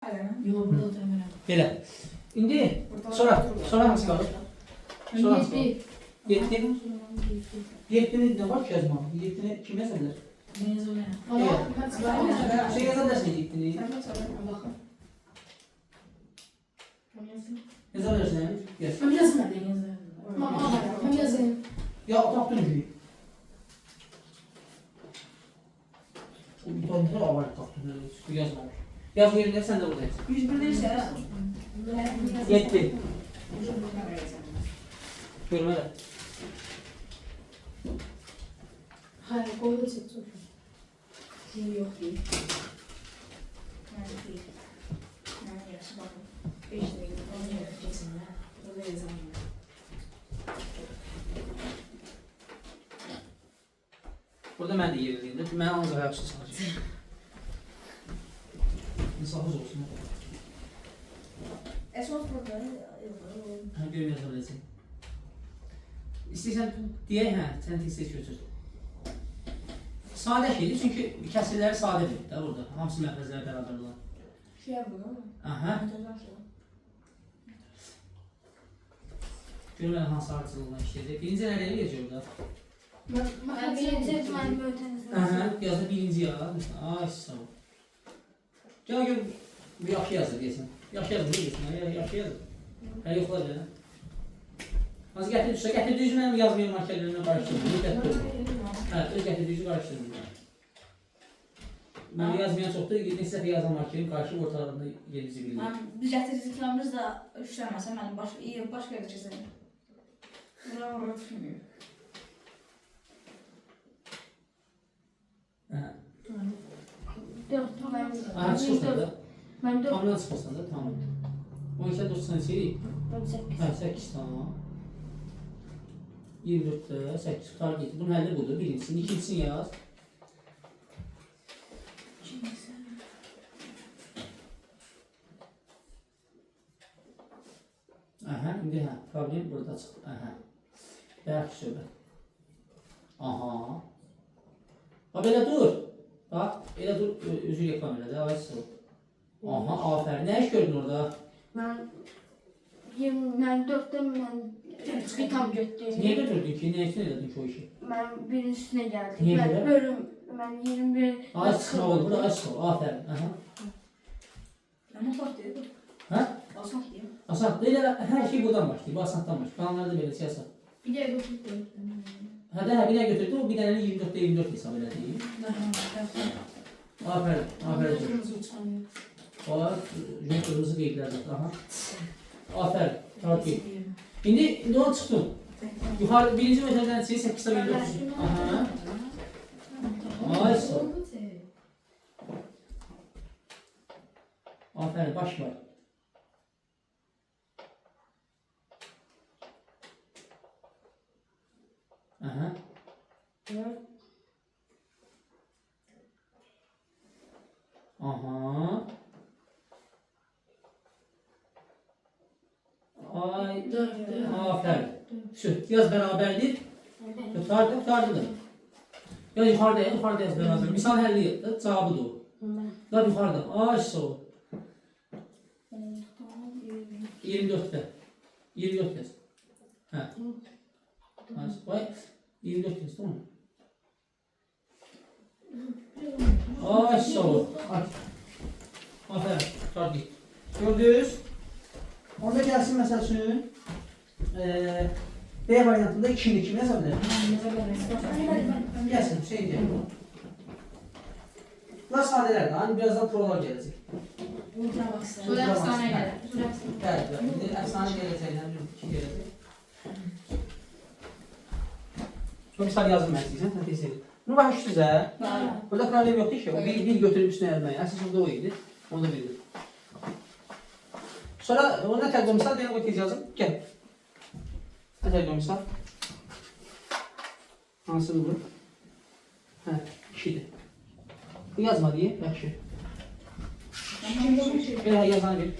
Yok, burada oturmuyorum. Belə. İndi sonra hansı qalır? Sonra hansı qalır? 7. 7'ni ne var ki yazma? 7'ni kim yazabilir? Ben yazıyorum. Şey yazabilirsin 7'ni. Bakın. Yazabilirsin yani. Yaz. Ben yazmadım. Ben yazayım. Ya tapdın ki. Bir tane daha var tapdın. Yazmamış. Yaz yerine sen de buradaysın. 101 değilse. 7. Görmədə. Hayır, koydu çıktı. Yok değil. Burada mən də yeriliyim. Mən ancaq ayaqçı çalışıyorum. İnsafız olsun. Görüm yaza biləcək. İstəyirsən deyək, sən istəyir götür. Sadə şeydir, çünki kəsirləri sadədir də burada. Hamısı məhvəzləri bərabərlər. Şey yapın ama. Aha. Görməli hansı ardıcılığına işləyəcək. Birinci nələr eləyəcək orada? Ben birinci ben böyle Aha, yazı birinci ya. Ay sağ ol. Gel gör, bu yaxşı yazır deyəsən. Yaxşı yazır, ne deyəsən? Yaxşı yazır. Hələ yoxla belə. Azı gətir, gətir düzü mənim yazmayan markerlərimlə qarışdırdım. Hə, öz gətir düzü qarışdırdım. Mən yazmayan çoxdur, neçə dəfə yazan markerim qarışıb ortalarında yedici bildim. Biz gətirici kilometrimiz də üşləməsə, mənim başqa yerdə çizəyim. Bura orada tutmuyor. Aha, çıxırsan da. Ben 4. Tamamdan çıxırsan da, tamam. 12'də 90 şey. Ben 8. Hə, 8 tamam. 24'də 8 tutar getir. Bunun həlli budur, birincisini. İkincisini yaz. Aha, indi problem burada çıxdı. Aha. Bərk söhbət. Aha. Ha, belə dur. Bax, elə dur, özü reklam elədi, ayısı. Aha, afərin. Nə iş gördün orada? Ben 4'ten bir tam götürdüm. Niyə götürdün ki? Nə üçün elədin ki o işi? Ben birincisine geldim. Niye Ben böyle? bölüm, ben 21. Ay sıxma oldu, burada ay sıxma, afərin. Aha. Amma ufaq deyil bu. Hə? Asaq deyil. Asant, elə hər şey buradan başlayır, bu asantdan başlayır. Qalanlarda belə siyasat. bir de götürdüm. Hə, də, bir dənə götürdü, o bir dənəni 24'də 24 hesab elədi. Afərin, afərin. Kırmızı uçanıyor. Bax, kırmızı qeydlər var. Aha. Afərin, takip. İndi onu çıxdın. Yuxarı birinci metoddan 8'də 24. Aha. Ay sağ ol. Afərin, baş var. Aha. Aha. Ay. Aferin. Şu yaz beraberdir. Yukarıda. Ya yukarıda yaz beraber. Misal həlli cavabıdır o. Ya yukarıda. Ay sağ ol. 24'te. 24 yaz. Hə. Vay. 24 yaz, değil mi? Ay sağ ol. Aferin. Tabii. Gördünüz. Orada gelsin mesela üçün. B variantında 2'nin 2 yazar bilir. Gelsin şey diye. Bunlar sadeler. Hani birazdan prolar gelecek. Ultra baksa. Sonra efsane gəlir. Evet. Şimdi efsane gelecek. Yani 2 gelecek. Çok misal yazdım ben size. Sen tez edin. Bunu başlıyoruz ha. Burada problem yoktu ki. O bir götürüp üstüne yazmaya. Əsas orada o idi. Onu da bildim. Sonra ona tercih misal diye o tez yazdım. Gel. Ne tercih misal? Hansıdır bu? Hə, 2'dir. Bu yazma diye. Yaxşı. Belə yazanı bir.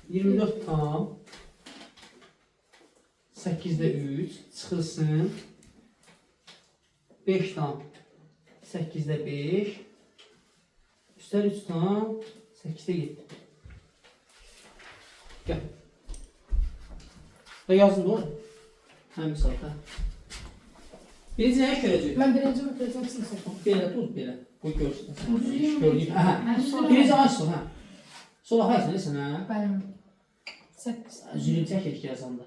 24 tam. 8'də 3 çıxılsın. 5 tam 8'də 5 Üstler 3 tam 8'de 7. Gel. Ve yazın doğru. Hem misal ha. Birinci nəyə görəcək? Mən birinci mütləqən seçdim. Belə dur, belə. Qoy görsün. Gördük. Aha. Birinci aç sol, ha. Sola haysan sən ha. Bəli. 8. Zülüm çəkir yazanda.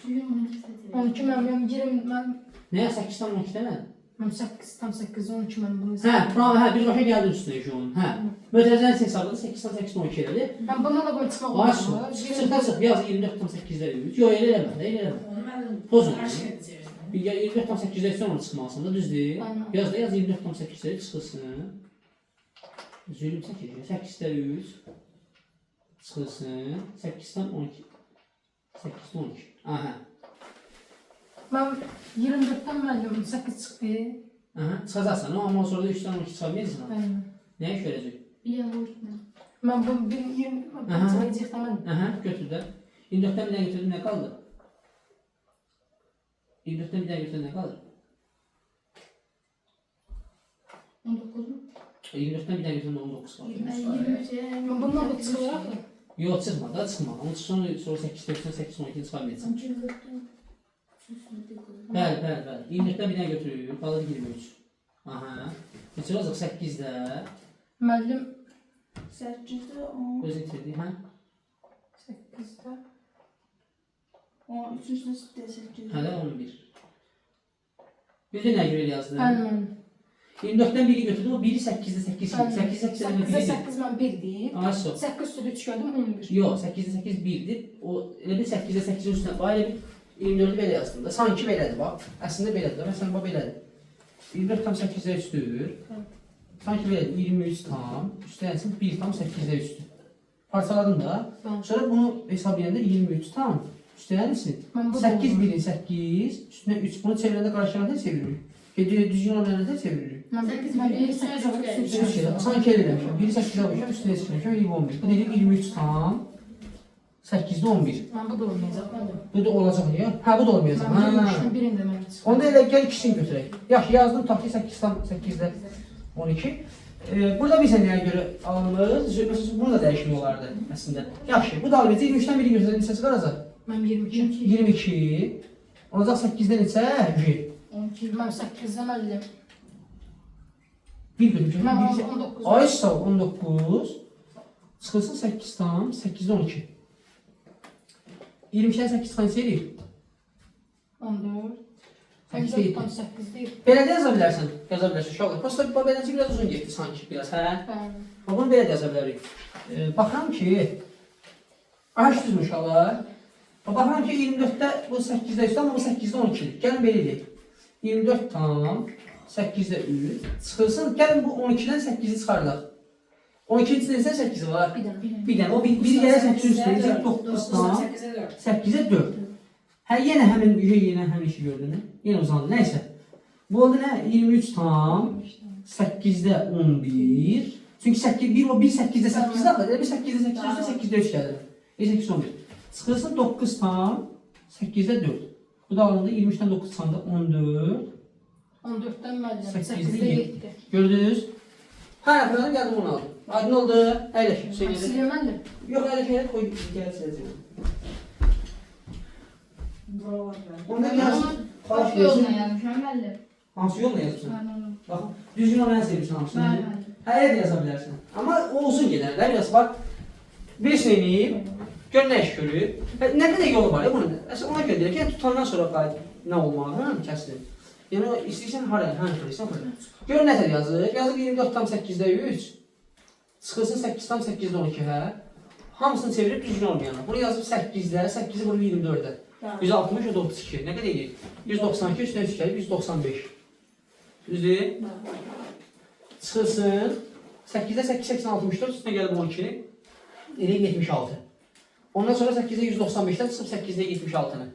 12 mən 20 mən Nəyə 8 tam 12 demə? mən 8 tam 8 12 mən bunu Hə, tamam, hə, bir başa gəldi üstünə ki onun. Hə. Mötərizənin hesabladı 8 tam 8 12 elədi. Mən buna da qoy çıxmaq Aç sol. Çıx, yaz 24 tam 8-də 3. Yox, elə eləmə, elə eləmə. Onu mən Pozun. qarşı edəcəyim. Bir 24 tam 8'də sonra çıxmalısın da, düzdür? Aynen. Yaz da yaz 24 tam 8'də çıxılsın. Zülüm çəkir. 8'də 3 çıxılsın. 8 tam 12. 8'də 12. Aha. Mən 24-dən müəllim 8 çıxdı. Aha, çıxacaqsan, amma sonra da 3-dən 12 çıxa bilirsən. Bəli. Nəyə görəcək? Bir yavurla. Mən bu 20 çıxacaq da mən Aha, götür də. 24'dən bir dənə götürdün, nə qaldı? 24'dən bir dənə götürdün, nə qaldı? 19 mu? 24'dən bir dənə götürdün, 19 qaldı. 23'e. mən bundan da çıxacaq da. Yox, çıxma da, çıxma. Onu sonra 8'də 8 12 çıxa bilirsən. Bəli, bəli, bəli. 24'dən bir dənə götürür, qalır 23. Aha. Neçə olacaq 8'də? Müəllim 8-də 10, Özün itirdi, hə? 8-də 10, 3-cü də 8. Hələ 11. Bir də nə görə yazdın? bəli mən 24'dən biri götürdüm, o biri 8'də 8 Bəli. 8 8'də 8-də 1. 8 mən 1 deyib. Ay sol. 8 üstüdə 3 gördüm 11. Yox, 8'də 8 1'dir. O elə bir 8'də 8'in üstünə bax elə bir 24'ü belə yazdım da. Sanki belədir bax. Əslində belədir. Məsələn bax belədir. 24 tam 8'də 3'dür. Sanki belədir. 23 tam. Üstə yazsın 1 tam 8'də 3'dür. Parçaladım da. Bəli. Sonra bunu hesablayanda 23 tam. Üstə yazsın. Mən bu 8 1'in 8. Üstünə 3. Bunu çevirəndə qarşı tərəfə çeviririk. Düzgün olmayanı çeviririk. Mən Sekiz 1 üstünə 8 üç Üç kere. Sanki el eləmişəm. Biri 8'də qoyacağım, üstünə çıxmışam, 11. Bu dedim 23 tam. 8'də 11. Mən bu da olmayacaq. Bəli. Bu da olacaq ya. Hə, bu da olmayacaq. Mən Hə. 23-ün birində mən çıxdım. Onda elə gəl ikisini götürək. Yaxşı, yazdım tapdı 8 tam 8'də 12. Burada biz nəyə görə alınır? Məsələn, burada dəyişmə olardı əslində. Yaxşı, bu da alınacaq. 23-dən biri götürək, neçəsi qalacaq? Mən 22. 22. Olacaq 8'də neçə? 1. 12. Mən 8-də müəllim. Bir götürəcəm. Mən birisi- 19. Ay sağ ol, 19. Çıxılsın 8 tam 8'də 12. 22'dən 8 çıxan neçə edir? 14. 8'də 8 7. tam 8 deyil. Belə də yaza bilərsən. Yaza bilərsən uşaqlar. Prosta beləcə biraz uzun getdi sanki biraz, hə? Bəli. Amma bunu belə də yaza bilərik. Baxıram ki, aş düzmüş uşaqlar. Baxıram ki 24'də bu 8'də üstə, amma bu 8'də 12'dir. Gəlin belə edək. 24 tam 8'də 3 çıxılsın. Gəlin bu 12'dən 8'i çıxardaq. 12'nin içində neçə 8 var? Bir dənə. Bir dənə. O bir gələ 8'in üstünə necə 9 tam 8-də 4. 8'ə 4. Hə, yenə həmin yenə həmin işi gördün. Yenə uzandı. Nəysə. Bu oldu nə? 23 tam 8'də 11. Çünki 8 bir o 1 8'də 8 də elə bir 8'də 8 üstə 8'də 3 gəlir. 8 11. Çıxılsın 9 tam 8'də 4. Bu da alındı 23'dən 9 çıxanda 14. 14-dən müəllim. 8-də 8-də 7. 7. Gördünüz? Hə, efendim gəldim onu aldım. Aydın oldu. Əyləşin. Söylədim. Siliyəm müəllim. Yox, əyləşin. Qoy gəl siləcəm. Buralar var. Onda biraz xahiş Başka yolla versin. yazmışam müəllim. Hansı yolla yazırsan? Ben onu. Bax, düzgün olmayan sevmişsin hamısını. Ben Hə, elə də yaza bilərsən. Amma o uzun gedər də biraz. Bax, birisini eləyib, gör nə iş görür. Nə qədər yolu var ya bunun. Əsas ona görə deyir ki, yəni tutandan sonra qayıt nə olmalı, hə, kəsdir. Yəni o istəyirsən haraya, istəyirsən haraya. Gör nə tər yazır. Yazır 24 tam 8'də 3. Çıxılsın 8 tam 8'də 12, hə. Hamısını çevirib düzgün olmayana. Bunu yazıb 8'də, 8'i bunu 24'də. 160, o da 32. Nə qədər edir? 192, üstünə 3 gəlib 195. Düzdür? Çıxılsın. 8'də 8, 864, üstünə gəlib 12. Eləyib 76. Ondan sonra 8'də 195'dən çıxıb 8'də 76-nı.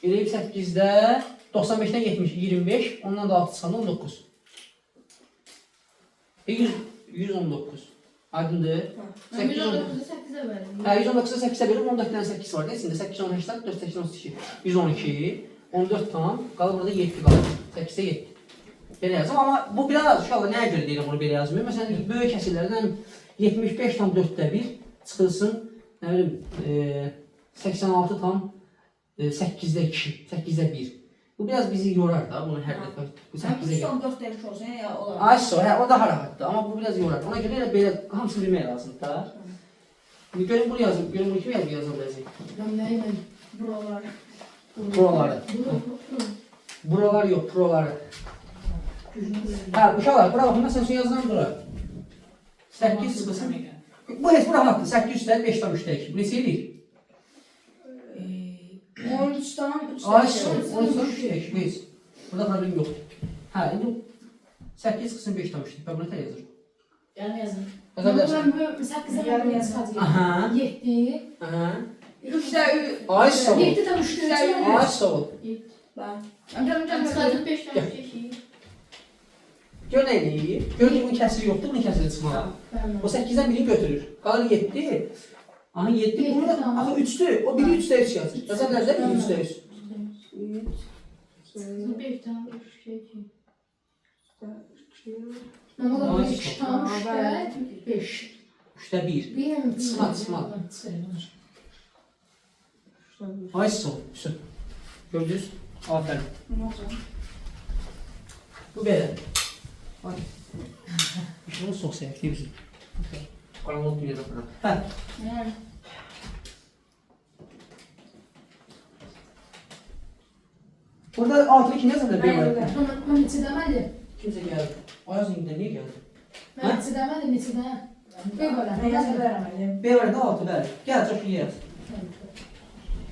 Eləyib 8'də 95'dən 70, 25, ondan da 6 çıxanda 19. 119. Aydındır? Ben 119'u 8'e verdim. Hə, 119'a 8'ə bölüb 14 dənə 8 var. Nəsində 8, 18'dən 4, 8, 32. 112. 14 tam. Qalır burada 7 qalır. 8'də 7. Belə yazım, amma bu biraz uşaqlar nəyə görə deyirəm bunu belə yazmıyor? Məsələn, böyük kəsrlərdən 75,4 çıxılsın, nə bilim, 86,8-də 2, 8-də 1. Bu biraz bizi yorar da, bunu hər dəfə. Bu Sən 8-də 1. 3,4 demiş olsun, ya olar. Ay hə, o daha rahatdır, amma bu biraz yorar. Ona görə elə belə hamısını bilmək lazımdır da. Bir görün bunu yazın, görün bunu kim yazın biləzik? Ben neyim? Buralar. Proları. Buralar yox, proları. Hə, uşaqlar, bura baxın, məsələn, yazılan bura. 8 çıxılsın. Bu heç bu rahatdır, 8 üstəlik, 5 tam üstəlik. Bu neçə edir? 13'dan 3'dan. Ay, 13 tam üstəlik, biz. Burada problem yoxdur. Hə, indi 8 çıxılsın, 5 tam üstəlik. Bə, bunu tə yazır. Yarım yazın. Yaza bilərsən. Ben bu 8'e ben biraz kazıyım. Aha. 7. Aha. 3'də 3. Ay, sağ ol. 7 tam 3 Ay, sağ ol. Ben. Ben çıkardım 5 tane şey. Gör nə eləyir? Gör ki, bunun kəsiri yoxdur, bunun kəsiri çıxmalı. O 8-dən birini götürür. Qalır 7. Aha 7. Burada axı 3'dür. O biri 3'də 3 yazır. Yaza bilərsən, biri 3'də 3. 5 tane şey. Ben o da Ay, 3 tam 3'te 5. 3'də 1. Benim Çıxma. Ay sağ ol. Gördünüz? Afərin. Ne olacak? Bu belə. Ay. Bunu çox sevək, deyirsin. Qaranlıq dünyada falan. Hə. Yani. Burada altını kim yazırlar? Ben Bir var. yazarım. Ben neçə deməli? Kimsə gəldi. Ayaz indi niyə gəldi? Ben neçə deməli, neçə də? Bir belə. Ben yazı veremedim. B var da altı bəli. Gəl çox iyi yaz.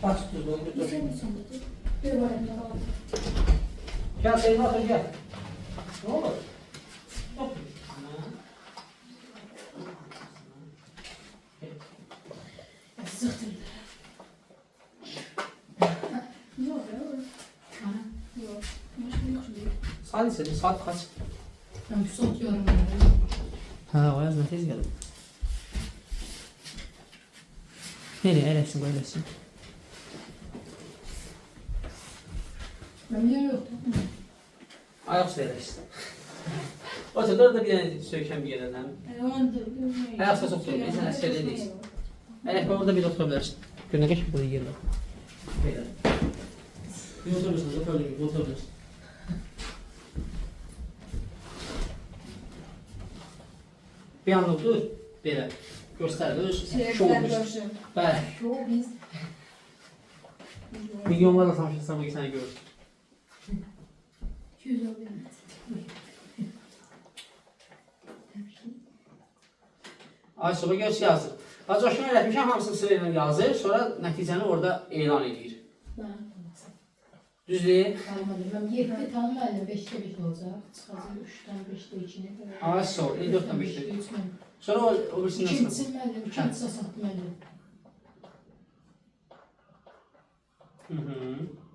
Bax tutdu, bunu götür. Bir belə. Gəl senin atır gəl. Ne olur? Hop. Sıxtım. Yok ya. Yok. Başka yok şimdi. Saat istedin, saat kaç? Ben bir soğuk yorum. Ha, o yazma tez geldim. Nereye? Öylesin, öylesin. Ben bir yok. Ayak üstü öylesin. O çadır da bir tane söken bir yerden. Ayak üstü çok söylüyor, sen askerde değilsin. Evet, orada bir oturabilirsin. Gönle geç burada yer var. Beyler. Bir oturursunuz, oturabilirsiniz, oturabilirsiniz. Bir anlık dur, belə. Göstər, şov biz. Bəli. Yo biz. Milyonlarla tanışırsan bu iki səni görür. 200 oluyor. Ay sonra göz yazır. Coşkun öyrətmişəm, hamısını sırayla yazır, sonra nəticəni orada elan edir. Düzdür? Kalmadı. Ben 7 tam verdim. 5'te 5 olacak. Çıkacak 3'ten 5'te 2'ne. Ay sonra, 4'dən 5'də. Sonra o birisindən çıxır. İkincisi verdim. İkincisi sattım verdim.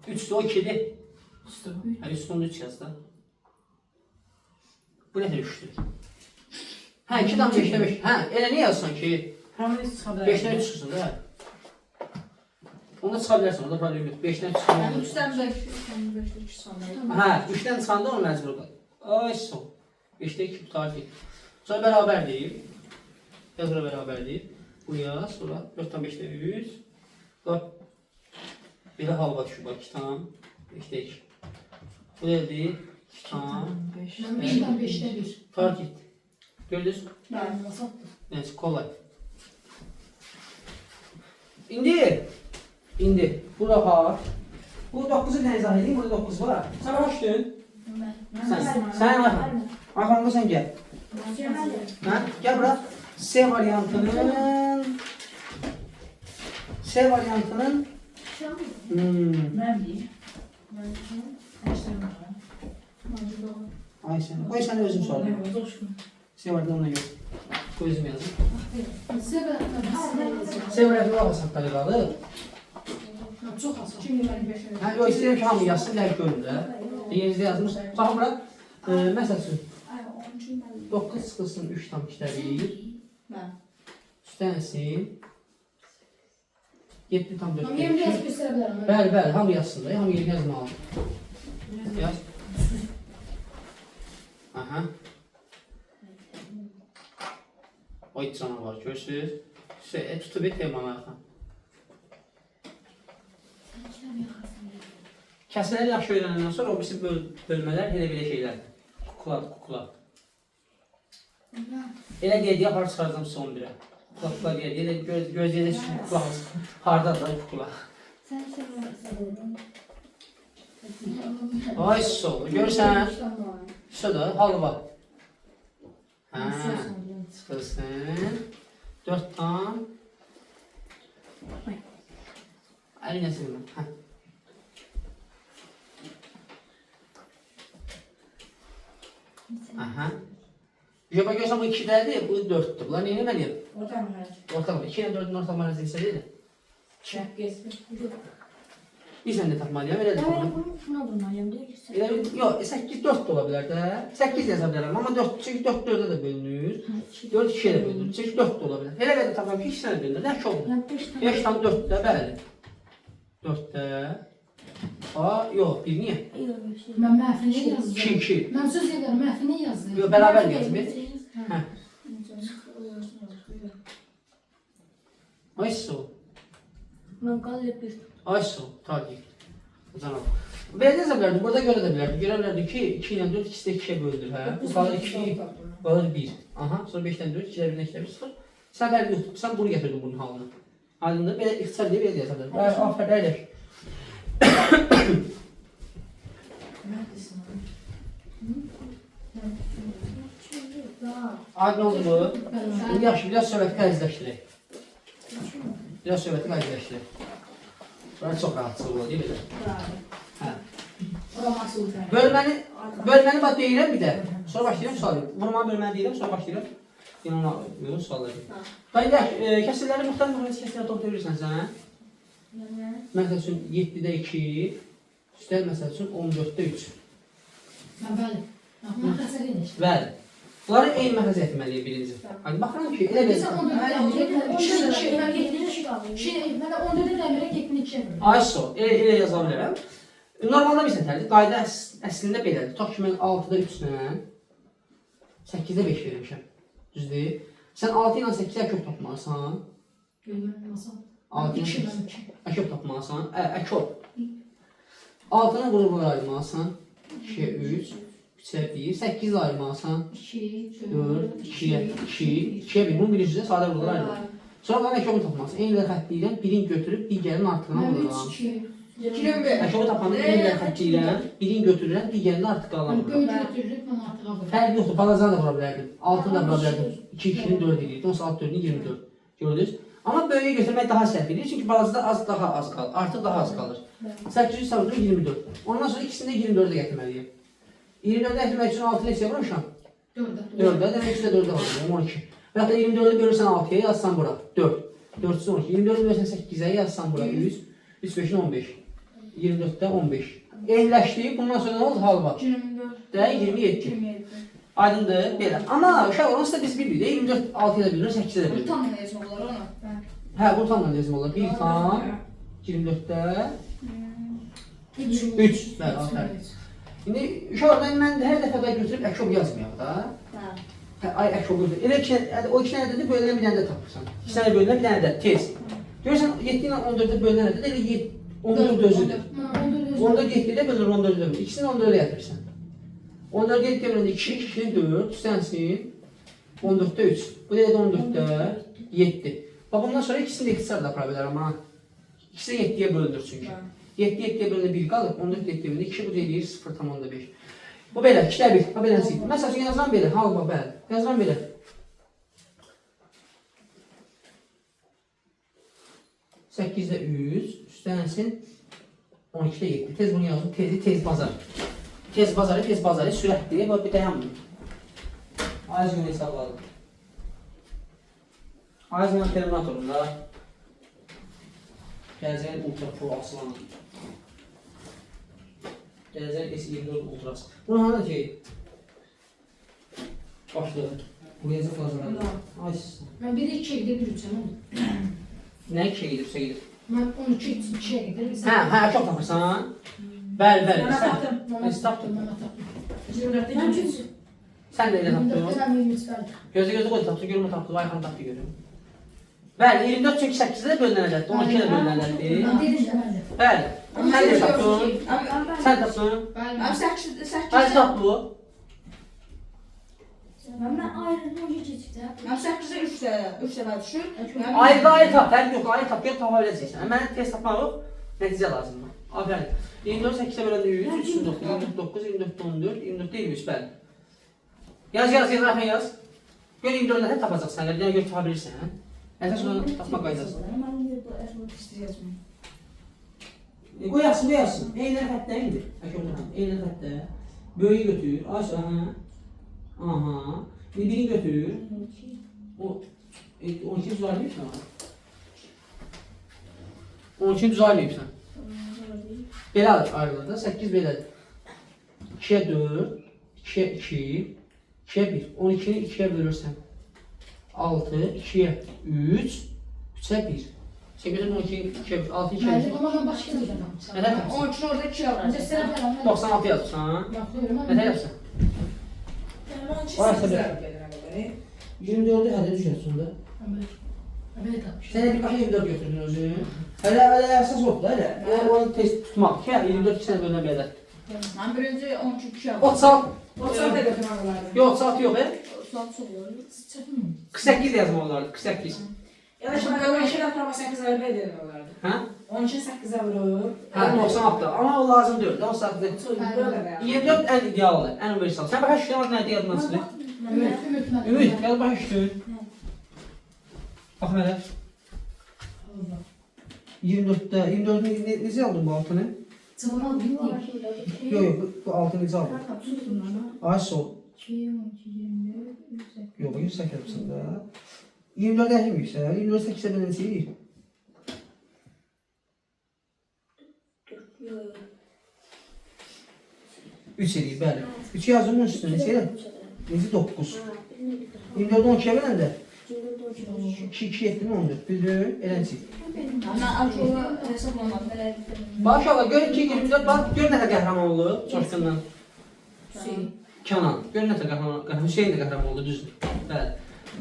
3'də o 2'dir. Hə, üstündə 3 yaz da. Bu nədir 3'dür? Hə, 2'dən 5'də 5. Hə, elə nə yazsan ki? Hamle çıkabilir. 5'dən 3 çıxsın da. Onda çıxa bilərsən, orada problem yox. 5'dən 3 çıxsın. Yani 3'ten 5. 5'te 3 sanırım. Hə, 3'dən çıxanda onu məcbur qal. Ay son. 5'də 2 tutar deyil. Sonra bərabər deyil. Yaz bura bərabər deyil. Bu yaz, sonra 4'dən 5'də 3. Bax. Belə halva düşür, bax 2 tam. 5'də 2. Bu da deyil. 2 tam. Ben 5'ten 5'te 1. Fark et. Gördünüz? Ben sattım. Neyse, kolay. İndi. Bu rahat. Bu 9'u nə izah edeyim? Burada 9 var. Sən başdın. Sən arxamda sən gəl. Hə? Gəl bura. C variantının Ben bir. ay sən. Qoy sən özün sor. C variantından yox. Qoy özüm yazım. C variantına baxasan belə qalır. Çok az. Çünkü ben 5'e. Hə, yox istəyirəm ki, hamı yazsın, dəqiq görün də. Yerinizdə yazmış. Baxın bura. Məsəl üçün 9 çıxılsın 3 tam 2'də 1. Ben. Üstənsin. 7 tam 4'də Ama 2. yemin biraz gösterebilirim. Bəli, hamı yazsın da, hamı yerinə yazmalı. Yaz. Aha. O iç canavar görürsünüz. Tutub et temanı arxan. Kəsələri yaxşı öyrənəndən sonra o birisi bölmələr elə şeylər. Kukla. Elə qeydiyə aparıb çıxaracam son birə. Kukla qeydiyə, elə gözləyəcək kuklağız. Hardadır kukla? Sen seviyorsun. Ay sol, görürsən? Şurada halva. Hə, çıxırsın. 4 tam. Əlinə silmə. Hə. Aha. Yox, görürsən bu 2-dədir, bu 4-dür. Bunlar neyə eləməliyəm? Orta mı? Orta var. 2 ilə 4-ün orta var hissədir. Bilsən nə tapmalıyam, elə də tapmalıyam. Şuna vurmalıyım değil ki. Yox, 8-4 də ola bilər də. 8 yaza bilərəm, amma 4, çünki 4 4-ə də bölünür. 4 2-yə də bölünür, çünki 4 də ola bilər. Elə də tapmalıyam ki, 2 sənə bölünür, nə ki olur? 5 tam 4-də, bəli. 4-də. Yox, bir niyə? Mən məhfini yazdım. 2. Mən söz edirəm, məhfini yazdım. Yox, bərabər yazım. Hə. Ay su. Ben kal yapıyorum. Ay su, takip. Canavar. Belə də bilərdi, burada görə də bilərdi. Görə bilərdi ki, 2 ilə 4 ikisi də 2-yə bölünür, hə? Bu qalır 2, qalır 1. Aha, sonra 5-dən 4, 2-lə 1-dən 2-lə 1, 0. Sən fərqi yoxdur, sən bunu gətirdin bunun halına. Aydındır, belə ixtisar deyib, belə yazar. Afər, əyləş. Aydın oldu mu? İndi yaxşı, biraz söhbəti qəzləşdirək. Biraz söhbəti qəzləşdirək. Sonra çox rahatsız olur, deyil mi? Hə. Bölməni bax deyirəm bir də. Sonra başlayıram sual edirəm. Vurma bölməni deyirəm, sonra başlayıram. Yine sual edirəm. Qayda, kəsirləri müxtəlif kəsirləri toplayırsan sən. Məsəl üçün 7-də 2, üstəl məsəl üçün 14-də 3. Bəli. Məxəsər enişdir. Bəli. Bunları eyni məxəz etməliyik birinci. Baxıram ki, elə Mesela 14'de 14'de 2'ye Ayso, elə yaza bilərəm. Normalda bir sətərdir. Qayda əslində belədir. Tutaq ki, mən 6-da 3-lə 8-də 5 vermişəm. Düzdür? Sən 6 ilə 8-ə əkök tapmalısan. 6 ilə 8 əkök tapmalısan. Əkök. 6-nı qruba ayırmalısan. 2-yə 3, 3-ə 1, 8-də ayırmalısan. 4, 2-yə 1. Bunun birinci də sadə qruba ayırmalısan. Sonra qalan əkökü tapmalısan. Eyni ilə xəttiyirəm, birini götürüb digərinin artıqına vururam. Əkökü tapanda eyni ilə xəttiyirəm, birini götürürəm, digərinin artıqına vururam. Fərqi yoxdur, balazdan da vura bilərdim. 6-ını da vura bilərdim. 2-2-nin 4 edirdi, 16-4-ün 24. Gördünüz? Amma böyüyə götürmək daha səhv edir, çünki balazda daha az qalır, artıq daha az qalır. 800 savurdur 24. Ondan sonra ikisini də 24-ə gətirməliyim. 24-ə gətirmək üçün 6 neçəyə vurmuşam? 4-ə, demək ki, 4-ə vurmuşam, 12. Və yaxud da 24-ü bölürsən 6-ya, yazsan bura, 4. 4-sü 12. 24-ü bölürsən 8-ə, yazsan bura, 3. 3-5-in 15. 24-də 15. Eyniləşdirib, bundan sonra nə oldu? Halva. 24-də 27. Aydındır, belə. Amma uşaq olursa da biz bilirik, 24 6-ya da bilir, 8-ə də bilir. Tam yazım olar ona. Hə, bu tamla yazım olar. 1 tam, 24-də 3. Bəli, afərin. İndi uşaqlar, mən hər dəfə də götürüb əkyob yazmayaq da. Ay əkyob götürüb. Elə ki, o 2 dənə də bölünən bir dənə də tapırsan. 2 dənə bölünən bir dənə də, tez. Görürsən, 7 ilə 14-də bölünən də elə 14 özüdür. 14 7-də bölünür, 14-də bölünür. İkisini 14-də yatırırsan. 14 7-də bölünür 2, 2-nin 4, üstənsin 14-də 3. Bu da 14-də 7. Bax, bundan sonra ikisini də ixtisar da apara bilərəm ha. İkisi də 7-yə bölünür çünki. 7-7-yə bölünür 1 qalır, 14-7-yə bölünür 2, bu da eləyir 0,5. Bu belə, 2-də 1, ha belə nəsil. Məsəl üçün yazıram belə, halva bəli, yazıram belə. Səkizdə 3, üstənsin 12-də 7. Tez bunu yazdım, tez bazar. Tez bazarı, sürətli, bir dayanmıyor. Ayız günü hesabladım. Ayız günü Terminator'unda gələcəyin Ultra Pro asılanı. Gələcəyin S24 Ultrası. Bunu hanı ki? Başladı. Buraya zıplasın. Ben bir de 2'ye gidelim yürüyeceğim. Nə 2-yə gedibsə gedib? Ben 12'ye gidelim. Hə, çox tapırsan. Bəli. Mən tapdım. Mən tapdım. Ben çünkü Sən də elə tapdın. 24 dənə 23 bəli. Gözü qoy tapdı, görmə tapdı, Ayxan tapdı görüm. Bəli, 24 çünki 8-də bölünənəcəkdir, 12 də bölünənəcəkdir. Mən dedim də bəli. Bəli, sən də tapdın. Ama Sən tapdın. ben 8 Hadi tap bu. Ben ayrıldım önce çıktı. Ben 8'e 3 dəfə düşür. Ayrı tap, fərq yox, ayrı tap, gör tapa biləcəksən. Mənə test tapmaq yox, nəticə lazımdır. Afərin. 24 8-ə böləndə 100, 3 9, 24 14, 24 23, bəli. Yaz, Ayxan yaz. Gör 24-dən hə tapacaqsan, yəni gör tapa bilirsən. Əsas onu tapmaq qaydası. Ben niye bu esma istəyəcəm? Qoyarsın. Eynən xəttə indi. Eynən xəttə. Böyüyü götür. Aç, aha. İndi birini götür. O 12 düzəlməyibsən. 12 düzəlməyibsən. Belə ayrılır da 8 belədir. 2-yə 4, 2-yə 2, 2-yə 1. 12-ni 2-yə bölürsən. 6, 2-yə 3, 3-ə 1. Sən görürsən 12-ni 2-yə 1, 6, 2-yə 1. Bəli, amma mən başqa bir adamım. Nədə yapsan? 13'ün orada 2 alacaq. Ancaq sənə falan. 96 yazırsan. Baxıyorum. Nədə yapsan? Vay səbir. 24'ü hədə düşərsən da. Belə tapmış. Sən bir başa 24 götürdün özün. Hələ əsas yoxdur hələ. Onu test tutmaq ki, 24 2-yə bölünə belə. Ben birinci 13 2 O alacaq. saat. O saat da götürmem olardı. Yox, saat yox, Saat soğuyor. 48 yazmalılardı, 48. Ya da şimdi 12'den sonra 8'e verir olardı. Hə? 12'ye 8'e vurur. Hə, 96. Amma o lazım deyil. O saatda. Böyle de. 24 ən idealıdır, ən universal. Sən başa düşdün, nə yadından çıxdı? Ümid, gəl başa düşdün. Bax mənə. 24'ü necə aldın bu altını? Cıvımal bitdik. Yox, bu altını necə aldın? Ay sol. 2, 12, 24, Yox, 108 da. 24 əhimiksə, 24 8-ə bölünsək. 3 eləyir, bəli. 3 yazdım onun üstünə, neçə elə? Necə 9. 24 12-yə böləndə 2, 2, 7, 14. Bildin, eləncik. Ben alçoğu hesaplamadım. Böyle Maşallah, görün ki 24 bax, gör nə qəhrəman oldu Coşqundan. Kənan, gör nə qəhrəman, Hüseyin də qəhrəman oldu, düzdür. Bəli.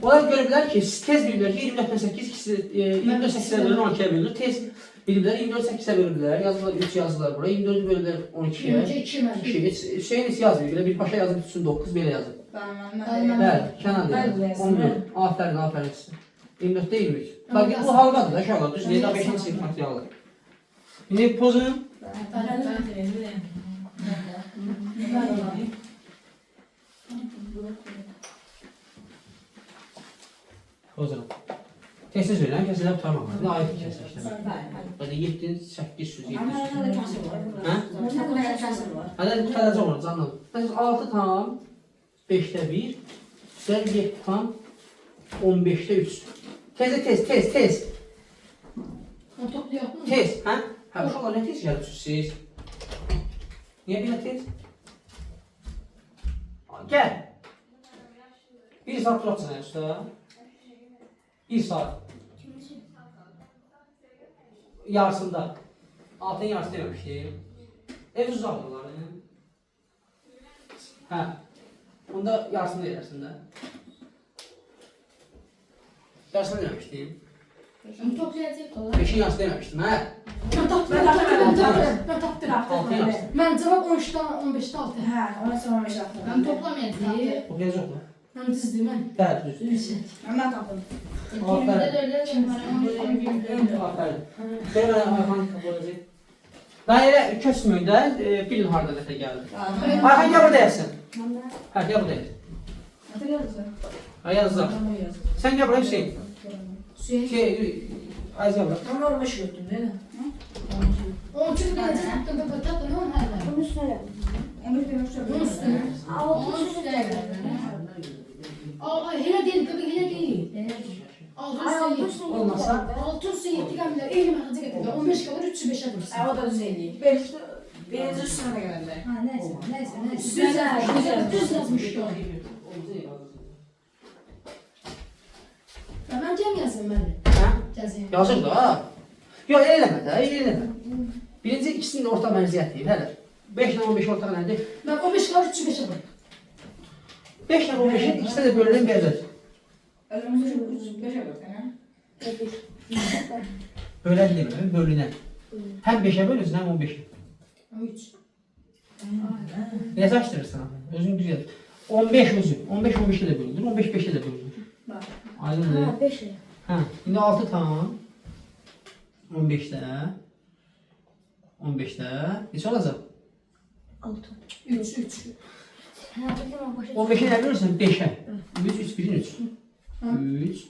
Onlar görüblər ki, tez bilirlər ki 24-8, 24-8-ə bölünür, 12-yə bölünür. Tez bilirlər, 24-8-ə bölürlər, yazılar, 3 yazılar bura, 24-ü bölürlər 12-yə. 2 mən. 2, Hüseyin heç yazmıyor, belə bir başa yazıb tutsun 9, belə yazıb. ben Bəli, Kənan Bəli, deyir. yazsın, 14, aferin sizə. 24 değil mi? Bak bu halkadır da aşağıda, düz değil, daha 5. sınıf materialı. Yine pozun. Pozun. Tesiz verilen kesilen tutamam. Ne ait bir kesin işte. Hadi 7, 800, 700. Ama ne kadar kasır var? Ha? Ne kadar kasır var? Hadi tutacağım onu, anladım. Mesela 6 tam, 5'te 1, güzel 7 tam, 15'te 3. Tez. O toplayaq mı? Tez, ha? Ha, uşaqlar nə tez gəlib siz? Niyə belə tez? Gəl. 1 saat duracaqsan usta. 1 saat. Yarısında. Altın yarısı deməmişdim. Ev uzaqdırlar. Hə. Onda yarısını edərsin də. Yarısını deməmişdim. Onu toplayacaq olar. 5'in yarısı deməmişdim, hə? Mən tapdım. Altın yarısı. Mən cavab 13-dən 15-də 6. Ha, ona sonra 15 yaptım. Mən toplamayacağım. O gələcək mi? Mən düzdür mən. Bəli, düzdür. Ben tapdım. Aferin. Belə Ayxan tapılacaq. Daha elə köçmüyün də, bilin harada dəfə gəldi. Ayxan gəl burada yazsın. Hə, gəl burada yazsın. Ha, yazacaq. Sən gəl buraya Hüseyin. Ayz gəl buraya. Ama 15 götürdüm değil mi? Onun üçün gələcək tapdım da tapdım onu hər yer. Bunun üstüne. 11 gün Onun üstünə. Altın üstüne. Aa, elə deyil, qıbı elə deyil. Altın üstünə. Olmasa Altın üstünə 7 qəmlər, eyni məxacı gətirdi. 15 qalır, 305-ə dursun. Ha, o da düzeyli. 5'te Birinci üstüne de geldi. Ha neyse. Düz yazmışdı o. Mən cəm yazayım mən. hə? Yazayım. Yazır da. Yox, eləmə də, eləmə. Birinci ikisinin də orta mənziyyət deyil, hələ. 5 ilə 15 ortaq nədir? Mən 15 qalır, 305-ə dursun. 5 ilə 15-in ikisi də bölünən bölünür. Önümüzde şu 5'e bak yani. Bölən demirəm, bölünən. Həm 5-ə bölürsün, həm 15-ə. 3. Necə açdırırsan? Özün düz yaz. 15 özü. 15 15-ə də bölünür, 15 5-ə də bölünür. Bak. Aydındır. Ha 5. Hə, indi 6 tam 15-də 15-də neçə olacaq? 6. 3. Ha dedim başa. 15-i nə bölürsən? 5-ə. 3 3 1 3. 3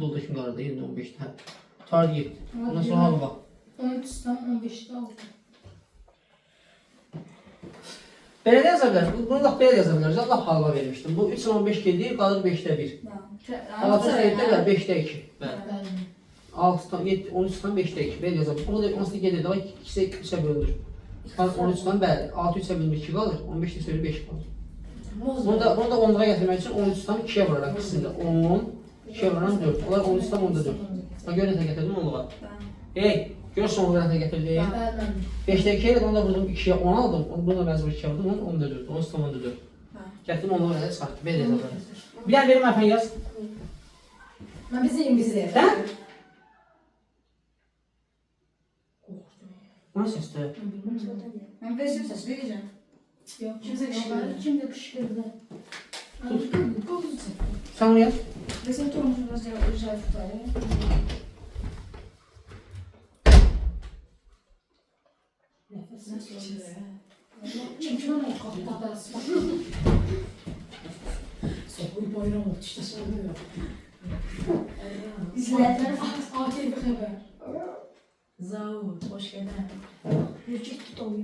Dolda kim qalır da 15-də. Tutar 7. Ondan sonra al bax. 13'ten 15'te 6. Belə də yaza bilər. Bunu da belə yaza biləriz. Allah halva vermişdim. Bu 3 15 gedir, qalır 5-də 1. Altı sayıda da 5'də 2. Bəli. 6'dan 7 13'dan 5'də 2. Belə yaza. Bunu da onsuz gedir də 2-sə 3-ə bölünür. 13'dan bəli. 6 3-ə bölünür 2 qalır. 15-də sonra 5 qalır. Bunu da 10'lara gətirmək üçün 13'dan 2-yə vuraraq ikisini də 10 2-yə vururam 4. Onlar 13'dan 10'da 4. Bax gör nətə gətirdim 10'luğa. Ey, gör sonluğa nətə gətirdim. 5'də 2'yə də onu da vurdum 2'yə 10 aldım. Bunu da məcbur 2'yə vurdum. 10'da 4. 13'dan 10'da 4. Gətirdim 10'luğa qədər çıxartdım. Belə yaza bilərəm. Bir dənə verim əfən yaz. Ben bize bize. Hə? Nasıl səsdir? Ben 5 ses vereceğim. Yok. Kimse kışkırdı. Kimse kışkırdı. Sən onu yaz. Bizim torunumuz özel tutarı. Çünkü bana kapıda Sokuyu bayram oldu işte söylüyor. İzleyenler ATV haber. Zavur, hoş geldin. Vücut tutuyor.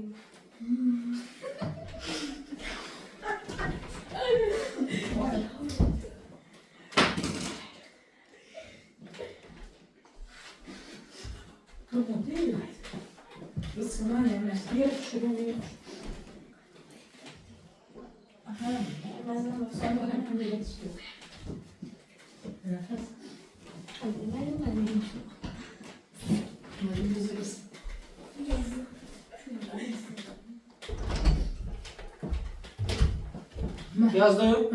Tamam değil mi? Isınma yemez. Yer şuraya yer. Aha, Sen bana hem de istiyor. Yazdım.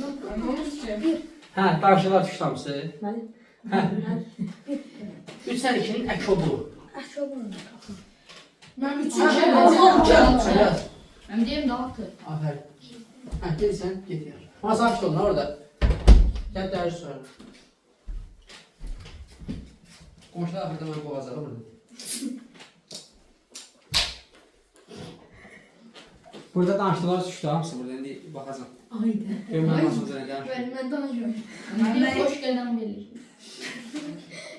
Ben onu tutacağım. Hə, qarşılar düşdü hamısı. Hə. 3-dən 2-nin əki obu. Ben üçüncü Yaz. Ben diyeyim de 6. Aferin. Hə, gel sən, get yaz. Amma sakit olun orada. Gəl dərsi sonra. Qonşular axırda mən boğazladım bunu. Burada danışdılar düşdü hamısı burada. İndi baxacam. Ayda. Görməm nasıl üzərində danışıyor. Ben danışıyorum. Ben Bir de hoş gelen bilir.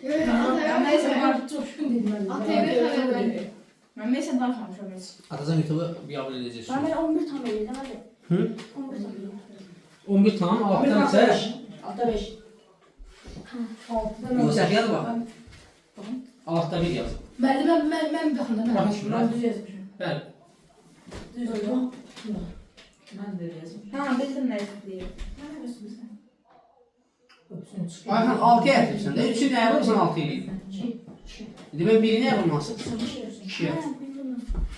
Ben neyse Ben coşkun dedim ben. ATV haber verir. ben neyse danışmamışım biz. Atacam YouTube biabır edəcək. Ben 11 tam verdim hadi. Hı? 11 tam. 11 tamam, 6'dan çək. Altta 5. Yox, səhv yazı bax. 6'da 1 yaz. Ben bakın Baxın ben. şuna. Ben düz yazmışım. Bəli. Düz yazdım. Ben de öyle yazmışım. Ha bildim ne diye. Ayhan 6'ya yapıyorsun da 3'ü nə yapırsan 6 eləyir. İndi mən birini yapılması. 2 yaz.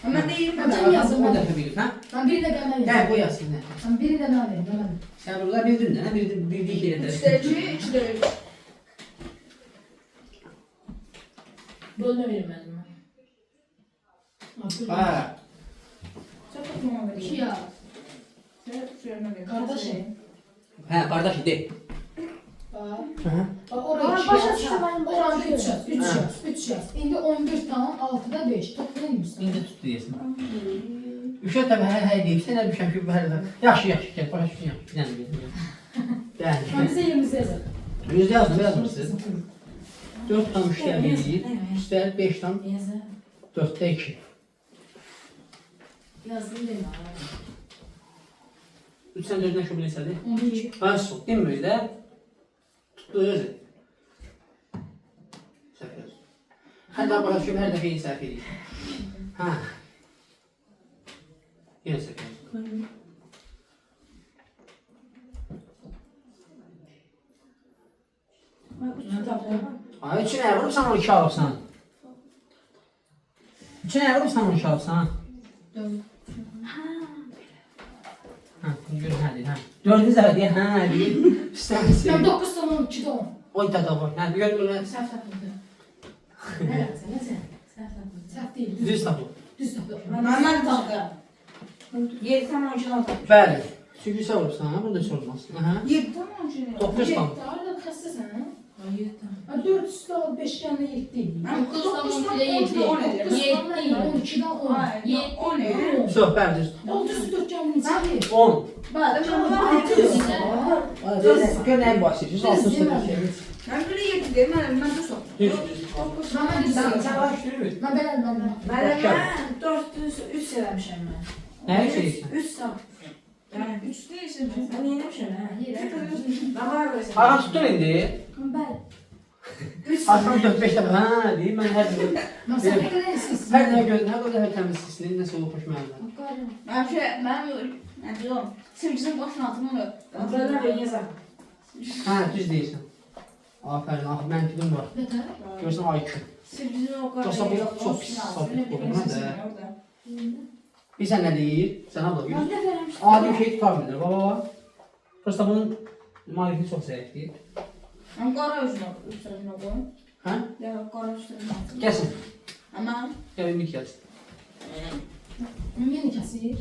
Ama değil Ben ben. yazdım, 10 ben. dəfə bilir, hə? Ben biri de ben Gəl bu yazsın. Hə. Ben biri de ben verdim. Ben. Sən burada bildin də, hə? Bildiyi şey də. 3'te 2, 3'te 3. Bölme vermedim ben. Hə. Çok tutmama verir. 2 ya. Sen şuraya verir. Kardeşim. Hə, qardaş de. Bak oraya Aa, 2 başa yaz. düştü benim Orada başa 3 düştü. yaz. 3 yaz. 3 yaz. Şimdi 11 tamam 6'da 5. Toplayayım mı sen? İndi tut deyəsən. Üşə təbii hər deyib, sən də düşəm ki, bu hər dəfə. Yaxşı, yaxşı, gəl, başa düşdün, yaxşı. Bir dənə verin. Ben Bəli. bize 20 yazarım. Yüzdə yazmırsınız. 4 tam 3'dən 1, üstəl 5 tam Yazı. 4'də 2. Yazdım değil mi? 3 sən 4-dən şöbə neçədir? 12. Ben sok değil mi öyle? Tuttu özü. Səhv yaz. Hər dəfə başa düşüm, hər dəfə eyni səhv edir. Hə. Yenə səhv yaz. Ay, üçün nə vurubsan, 12 alıbsan. Üçün əgər olsan onu şalsan. Ha, gör hə deyir, hə. Dördüncü dəfə deyir, hə deyir. İstəmirsin. Ben 9 tane 12 de 10. Oy dada var. Hə, gör bunu. Səhv tapıldı. Ne yaptın? Ne sen? Səhv tapıldı. Səhv değil. Düz tapıl. Düz tapıldı. Mən tapdı. 7 tane 12 tapdı. Bəli. Çünki sən olursan, ha, burada sorulmaz. Aha. 7 tane 12 tapdı. 9 tam. Arada xəstəsən, hə? Hayır. 4 üstü 5 tane 7 değil. 9 tam 12'de 7. 9 tane 12'den 10. 10 ne? Çox, bəli, düz. 34 canın içeri. 10. Bəli, Gör nəyin başlayır? 60 dəfə. mən belə 7 deyim, mən də çox. Düz. Mən Sən ben başlayır. Ben ben. Mən 403 eləmişəm mən. Nəyi şeysən? 3 tam. Yəni 3 deyirsən. mən yemişəm hə. Mən var qoysam. Ağa tutdun indi. Bəli. 3 Aslan 4-5 dəfə. Hə, deyim mən hər dəfə. Ben sen ne kadar istiyorsun? Hər dəfə gözünə, hər dəfə təmiz sisli, nəsə o xoş mənimlə. Mən diyorum, sevgilisinin başına atımını Onlardan ben yazam. Hə, düz deyirsən. Afərin, axı mən dedim var. Ne kadar? Görsən IQ. sevgilisinin o kadar Dostlar, bu çox pis sabit olmaz da. Bilsən nə deyir? Sən abla Mən gör. də vermişdim. Adi bir şey tutar bilir, baba. Prosta bunun maliyyəti çox zəifdir. Ben qara üstüne koyayım. Hə? Ya qara üstüne. Gəlsin. Ama Gəl indi gəlsin. Ümumi kasir.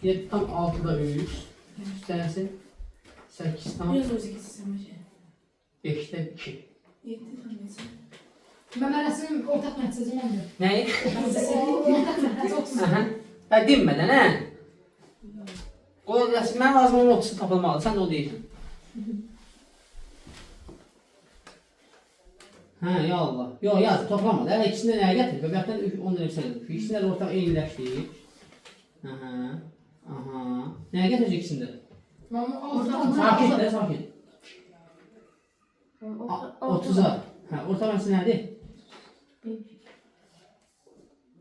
7 tam 6'da 3. Üstlensin. 8 tam Biraz özü keseceğim şey. 5'te 2. 7 tam neyse. Ben arasının ortak merkezi olmuyor. Nəyi? Ortak merkezi 30. Aha. Hə, dinmədən, hə? O, mən lazım onun 30'u tapılmalı, sən də o deyirsən. Hə, ya Allah. Yox, yaz, toplamadı. Hələ ikisində nəyə gətir? Bəbəkdən 10 lira yüksəldir. İkisində də ortaq eyniləşdir. Aha. Aha. Nəyə gətirəcək ikisində? Sakit də, sakit. 30'a. Hə, orta mənsi nədir?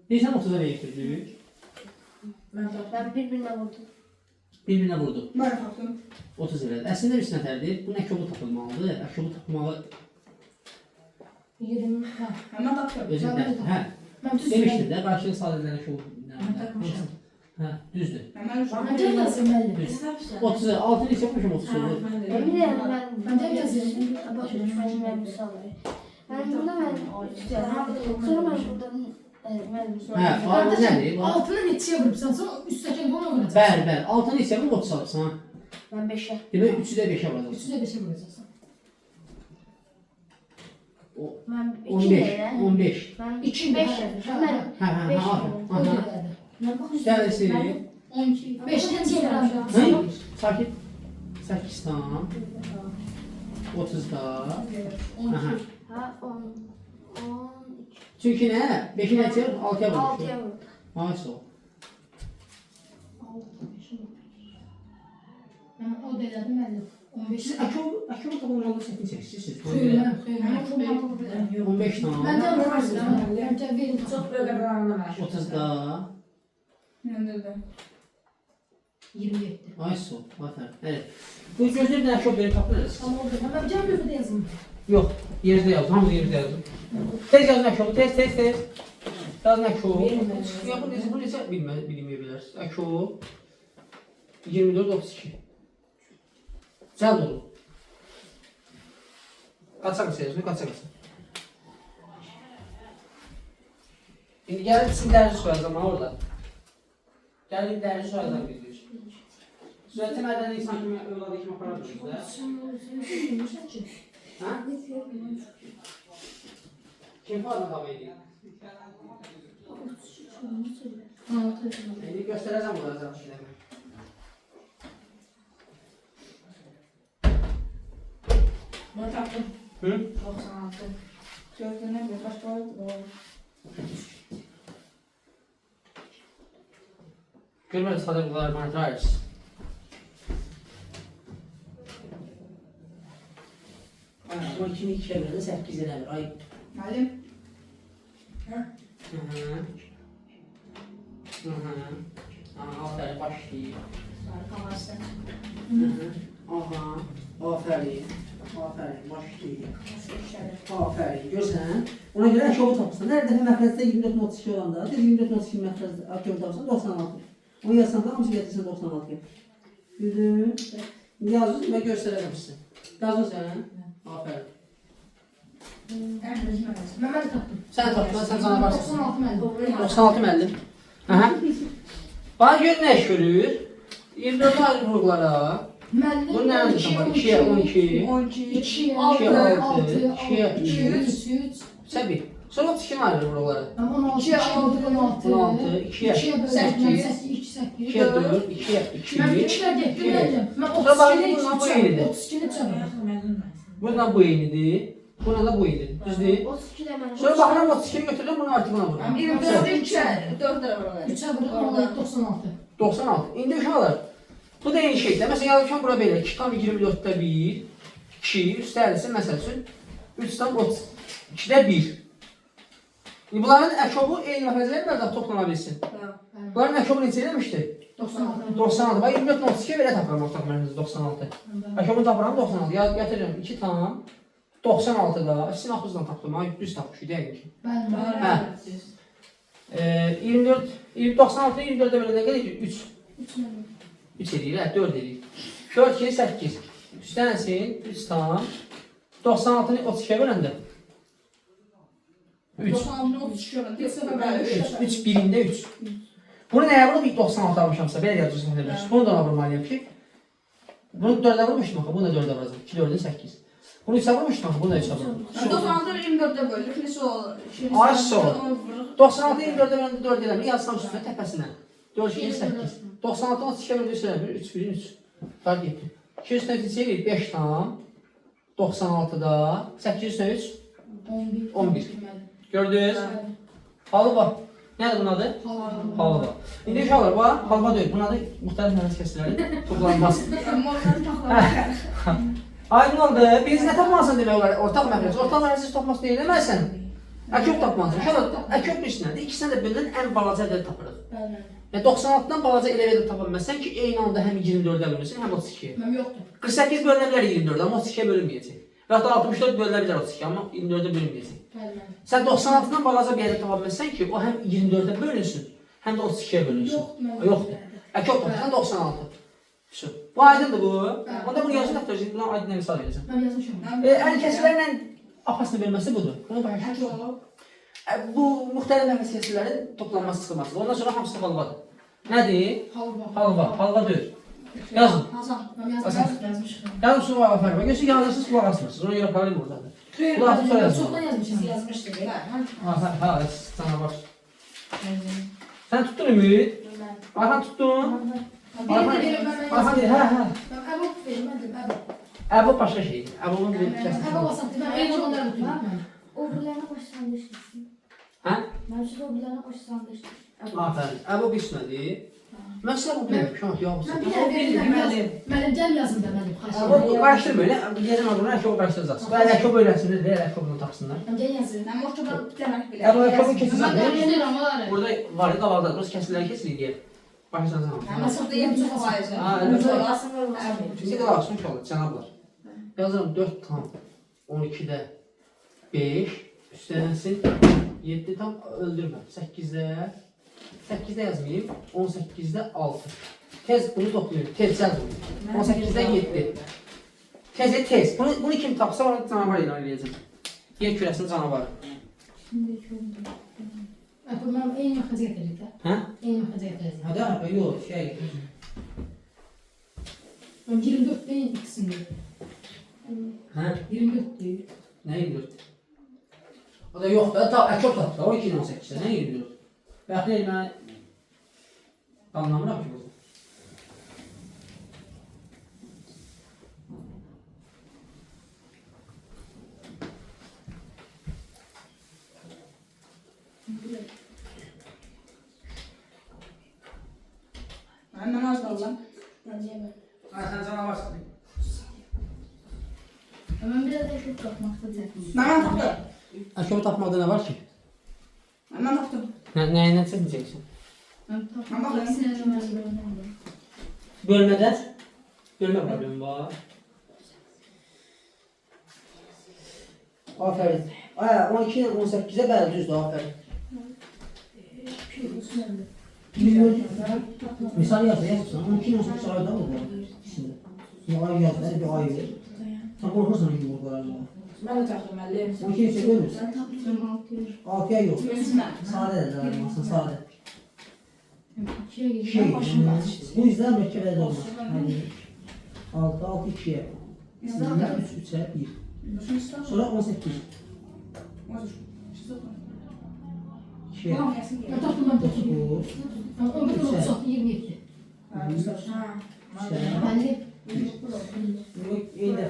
Deyirsən 30'a nə gətirdik? Ben tapdım. Ben birbirine vurdum. Bir-birinə vurdu. ben taktım. 30 elədi. Əslində bir nətərdir? Bu nə kolu tapılmalıdır? Kolu tapılmalı 20. Ha. Hemen taktım. özündə. Hə. Ben düz Demişdim də, qarşıya sadələnə kolu. Mən tapmışam. Hə, düzdür. Hemen üstüne. Ben de yazayım ben de. Düz. Ne tapmışam? 30'a 6'ını heç yapmışam 30 Ha, olur. ben de. Emin ederim Ben de yazıyorum. Başa düşmenin mühendisi alayım. Ben burada sonra ben buradan mühendisi Hə, altı nədir? Altını neçəyə vurubsan, sonra üstdəkini bunu vuracaqsan. Bəli, bəli. 6'ını heç yapıb 30 alırsın ha. Ben 5'e. Demək 3'ü də 5'ə vuracaqsın. 3'ü də 5'ə vuracaqsan. Ben 2 15, lira. 15. Ben 2 5 5 yapacağım. Ben Hə, hə, hə, aferin. O Aha. gedədir. ben bakın. Gəlsin. 12. 5'ten sonra. Hı? Sakit. 8 tam. 30'da. Aha. 12. Ha 10. Çünki nə? 5'i nə çevir? 6'ya vurmuş. 6'ya vurdum. Ay sol. O da elədim 50. 15. Siz akıllı tapılmalı çətin çəksiniz. Xeyirəm, Ben yok. 15 tam. Mən də varsın. Mən də verim. Çok böyle bir anlamam. 30'da. Ne dedi? 27. Ay sol. Aferin. Evet. Bu gözleri bir dənə şok verib tapırız. Ama oldu. Ama can lüfü de yazın. Yox. Yerdə yazdım. Hamı yerdə yazdım. Tez yazın akşamı. Tez tez tez. Yazın akşamı. Yox bu necə bilməyə bilərsiniz. Akşamı. 24-32. Cəld olun. Qaça qaça, qaça qaça. İndi gəlib sizin dərsi soracağım orada. Gəlib dərsi soracağım biz. Sünnət mədəni insan kimi, övladı kimi aparabiliriz də. Ha? Kim fazla davam edir? İndi göstərəcəm onlara zəng işləmə. Ben taptım. Hı? 96. Gözlerine bir başka var. Görmədi sadə bunlar mantarız. Ama 2 çevrede 8 eləmir. Ay. Müəllim. Hı hı. Hı hı. Aferin başlayayım. Harika varsın. Hı hı. Aha. Aferin. Aferin, başlayın. Aferin, görsən. Ona görə əşobu tapırsan. Hər dəfə məxrəcdə 24-32 olanda, 24-32 məxrəcdə əşobu tapırsan 96. Onu yazsan da hamısı gətirsən 96. Gördün? Yazın və göstərərəm sizə. Yazdın sən? Aferin. Mən tapdım. Sən tapdın, sən canavarsan. 96 müəllim. 96 müəllim. Aha. Bax gör nə iş görür? 24 ayrı vurğulara. Müəllim. Bu nə yazmışam var? 2-yə 12. 2, 6, 6, 2-yə 2, 3. Səbi. Sonra 32 ayrı vurğulara. 16, 2, 16, 16, 2-yə 2-yə 4, 2-yə 2. Mən üçlər getdim müəllim. Mən Sonra bax, 32-ni bundan bu eynidir. 32-ni çağırdım. Bundan bu eynidir. Buna da bu eynidir. Düzdür? 32 də mən. Sonra baxıram 32'ni götürdüm, bunu artıq buna vururam. 24'ü 3'e 4 lira var. 3'ə vurdum, 96. 96. İndi uşaqlar, bu da eyni şeydir. Məsələn, yazmışam bura belə 2,24'də 1, 2, üstəlisi məsəl üçün 3,32'də 1. Bunların əşobu eyni məxrəcləri bərdə toplana bilsin. Bunların əşobu neçə eləmişdir? 96. 96. Bax 24,32'ye belə tapıram ortaq məxrəcəsi 96. Əşobunu tapıram 96. Gətirirəm 2 tam 96'da. Sizin axızdan tapdım. Ay düz tapmışıq deyək ki. Bəli. 24 96 24'də belə nə qədər? 3. 3 edir, 4 edir. 4 2 8. Üstənsin 3 tam 96'nı 32'ye böləndə 3. 96'ını 32 olan. 3 birində 3. Bunu nəyə vurub 96 almışamsa belə yazırsın demək. Bunu da vurmalıyam ki. Bunu 4'ə vurmuşdum axı, bunu da 4'ə vuracağam. 2 4'ün 8. Bunu 3'ə vurmuşdum axı, bunu da 3'ə vuracağam. 96'ı 24'e böldük. Neyse o. Ay sol. 96 24'də böləndə 4 eləmir. Yazsam üstünə təpəsinə. 4 2 8. 96 32'ye böldüysə 3 1 3. Fark etdi. 2 üstünə 3 edir 5 tam. 96'da 8 üstünə 3 11. 11. Gördünüz? Halı var. Nədir bunun adı? Halı var. İndi uşaqlar bax, halva deyil. Bunun adı müxtəlif nəfəs kəsirləri toplanmaz. Aydın oldu. Biz nə tapmalısın demək olar? Ortaq məxrəc. Ortaq məxrəc tapması deyil deməlisən. Əkök tapmalısın. Uşaqlar, əkök neçədir? İkisindən də bölünən ən balaca ədəd tapırıq. Bəli. Yəni 96-dan balaca elə ədəd tapa bilməsən ki, eyni anda həm 24-ə bölünsün, həm 32-yə. Mənim yoxdur. 48 bölünə bilər 24-ə, amma 32-yə bölünməyəcək. Və hətta 64 bölünə bilər 32-yə, amma 24-ə bölünməyəcək. Bəli. Sən 96-dan balaca bir ədəd tapa bilməsən ki, o həm 24-ə bölünsün, həm də 32-yə bölünsün. Yoxdur. Əkök tapırsan 96. Şu. Bu aydındır bu. Onda bunu yazın da şimdi bundan aydın misal verəcəm. Mən yazmışam. Əl kəsirlərlə apasını bölməsi budur. Bunu başa düşün. Bu müxtəlif nəfəs kəsirlərin toplanması çıxılmasıdır. Ondan sonra hamısı halvadır. Nədir? Halva. Halva. Halva deyil. Yazın. Hasan. Mən yazmışam. Yazın su var aferin. Görürsün yazırsınız kulaq asmırsınız. Ona göre parayı buradadır. Kulaq asın sonra yazın. Çoxdan yazmışam. Yazmıştır. Ha, sana bak. Sen tuttun Ümit. Ayhan tuttun. Ayhan dedi, hə. Mən əbab vermədim, əbab. Əbab başqa şeydir. Əbabın bir kəsin. Əbab asatdı, mən eyni onları tutuyorum. O birlərinə başlasan düşürsün. Hə? Mən şu o birlərinə başlasan düşürsün. Aferin. Əbab ismədi. Mən sizə bu bilmirəm. Şu an yoxsa. Mən bir dənə verirəm, mənim gəl yazın da mənim. Əbab qarışdırma elə. Deyəcəm bunu əşobu qarışdıracaqsın. Və əşobu öyrəsinlər və əşobunu tapsınlar. Mən gəl yazın. Ben ortada demek bile. Əbab əşobu keçirsən. Gəlirəm, var. Burada var ya qavalda. Burası kəsirləri kesilir deyə. Başlasan. Ben ortada yapacağım faizi. Ha, evet. Evet. Şimdi kadar olsun ki olur cənablar. Yazıram 4 tam 12'də 5 üstələnsin 7 tam öldürməm. 8'də yazmayayım. 18'də 6. Tez bunu toplayın. Tez yaz bunu. 18'də 7. Tez. Bunu kim tapsa ona canavar ilan edəcəm. Yer kürəsinin canavarı. Mən eyni məxrəcə gətirik də. Hə? Eyni məxrəcə gətirəcəm. Hadi abi yox şey. Mən 24 deyin ikisini. Hə? 24 deyir. Nə 24? O da yox da, əkök tapdı. O 2018'də nə 24? Bəxtə mən anlamıram ki bu. Ben namaz kıldım. Ay sən canavarsın. Mən bir də çok tapmaqda deyəm. Ben taptım. Əkök tapmada nə var ki? Ben taptım. Nəyindən çəkəcəksən? Ben bakayım. Bölmədə bölmə problemi var. Aferin. 12 ile 18'e bəli düzdür, aferin. Misal yazırsan, 12 ile 18 ayda mı var? Bir ay yaz, bir ay ver. Sen korkursan yumurtalarla. Mən də taxdım müəllim. 12 ile 18 ölmüş. Ben tapıyorum 6 yer. 6'ya yok. Sade de aslında sade. Şey, bu yüzden mürekkebelde olmaz. Yani 6, 6, 2'ye. 3, 3'e 1. Sonra 18. 2'ye. Ben tapdım ben 9. 9. Ben 11 36 27. Müəllim. İyi de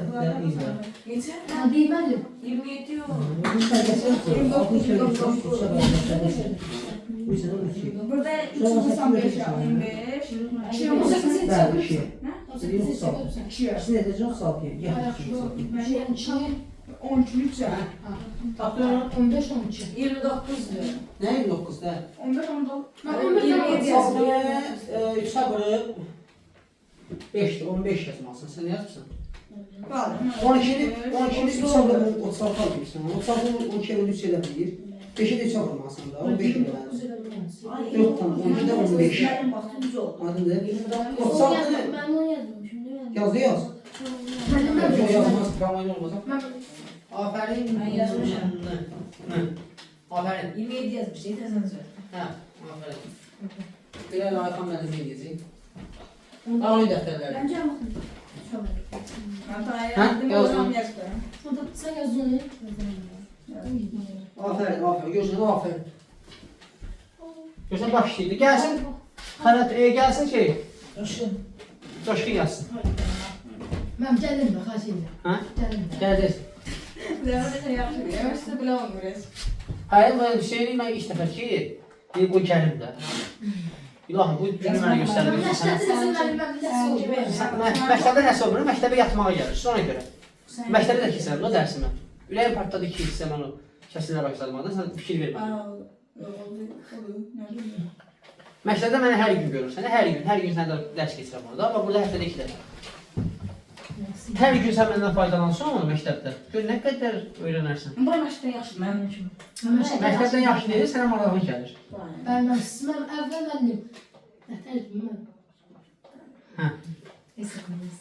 Neçə? Hadi müəllim. 27 yox. bu sərgəsi yoxdur. 6 2'ye 3'e bu yüzden 12. Burada 395 ya. 25. 18 Bəli, 2'ye. 18 İkisini edəcəm 6'ya. Gəl. 12 3 ya. Tapdın. 15 12. 29'dur. Nə 29'da? 15 19. Ben 11 27 yazdım. 3'e vurub 5'dir, 15 yazmalısın. Sən nə yazırsan? Var. 12'ni 3'e vurub 36 almışsın. 36'ı 12'ye vurub 3 elə bilir. 5'i de 3'e vurmalısın da. 15 elə bilir. 4 tam 12'de 15. Mənim vaxtım düz oldu. Adındır. Ben 36'ı onu yazdım şimdi. yazdı yaz. Yok yazmaz, kamayla olmaz. Ben Aferin. Ben yazmışım. Aferin. 27 yazmış, yetersen söyle. Ha, aferin. Bilal Aykan müəllim ne diyecek? Al o dəftərləri. Bence bakın. Mən daha Hə, yazdım. yazdım. Yazdım. Yazdım. sen yaz onu. Aferin, aferin. Gözünə aferin. Gözünə başlaydı. Gəlsin. Xələt, gəlsin şey. Coşku gəlsin. Ben geldim de kaç yıldır. Ha? Geldim de. Gələcəksin. Biləmə də yaxşı deyir. Mən sizə bilə olmuyoruz. Hayır, ben Hüseyin'i ben ilk dəfə ki, bu gəlim də. İlahi, bu günü mənə göstərir. Məşqdə nəsə mənim Məktəbdə nəsə olur, məktəbə yatmağa gəlir, ona görə. Məktəbə də keçirəm, o dərsimə. Ürəyim partladı ki, sən onu kəsilə başladığımda, sən fikir vermədin. Məktəbdə mənə hər gün görürsən, hər gün sən də dərs keçirəm orada, amma burada həftədə 2 dəfə. Hər gün sən məndən faydalansan onu məktəbdə, gör nə qədər öyrənərsən. Bura məşqdən yaxşı mənim kimi. Məktəbdən yaxşı deyil, sənə maraqlı gəlir. Ben əvvəl mənim. Nətər bilməm. Hə.